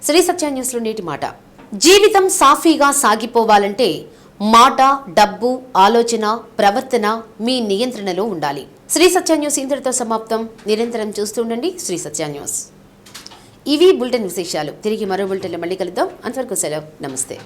Speaker 1: శ్రీ సత్య న్యూస్లో నేటి మాట. జీవితం సాఫీగా సాగిపోవాలంటే మాట, డబ్బు, ఆలోచన, ప్రవర్తన మీ నియంత్రణలో ఉండాలి. శ్రీ సత్య న్యూస్ ఇంతటితో సమాప్తం. నిరంతరం చూస్తూ ఉండండి శ్రీ సత్య న్యూస్. ఇవి బులెటిన్ విశేషాలు. తిరిగి మరో బులెటిన్లో మళ్ళీ కలుద్దాం. అంతవరకు సెలవు. నమస్తే.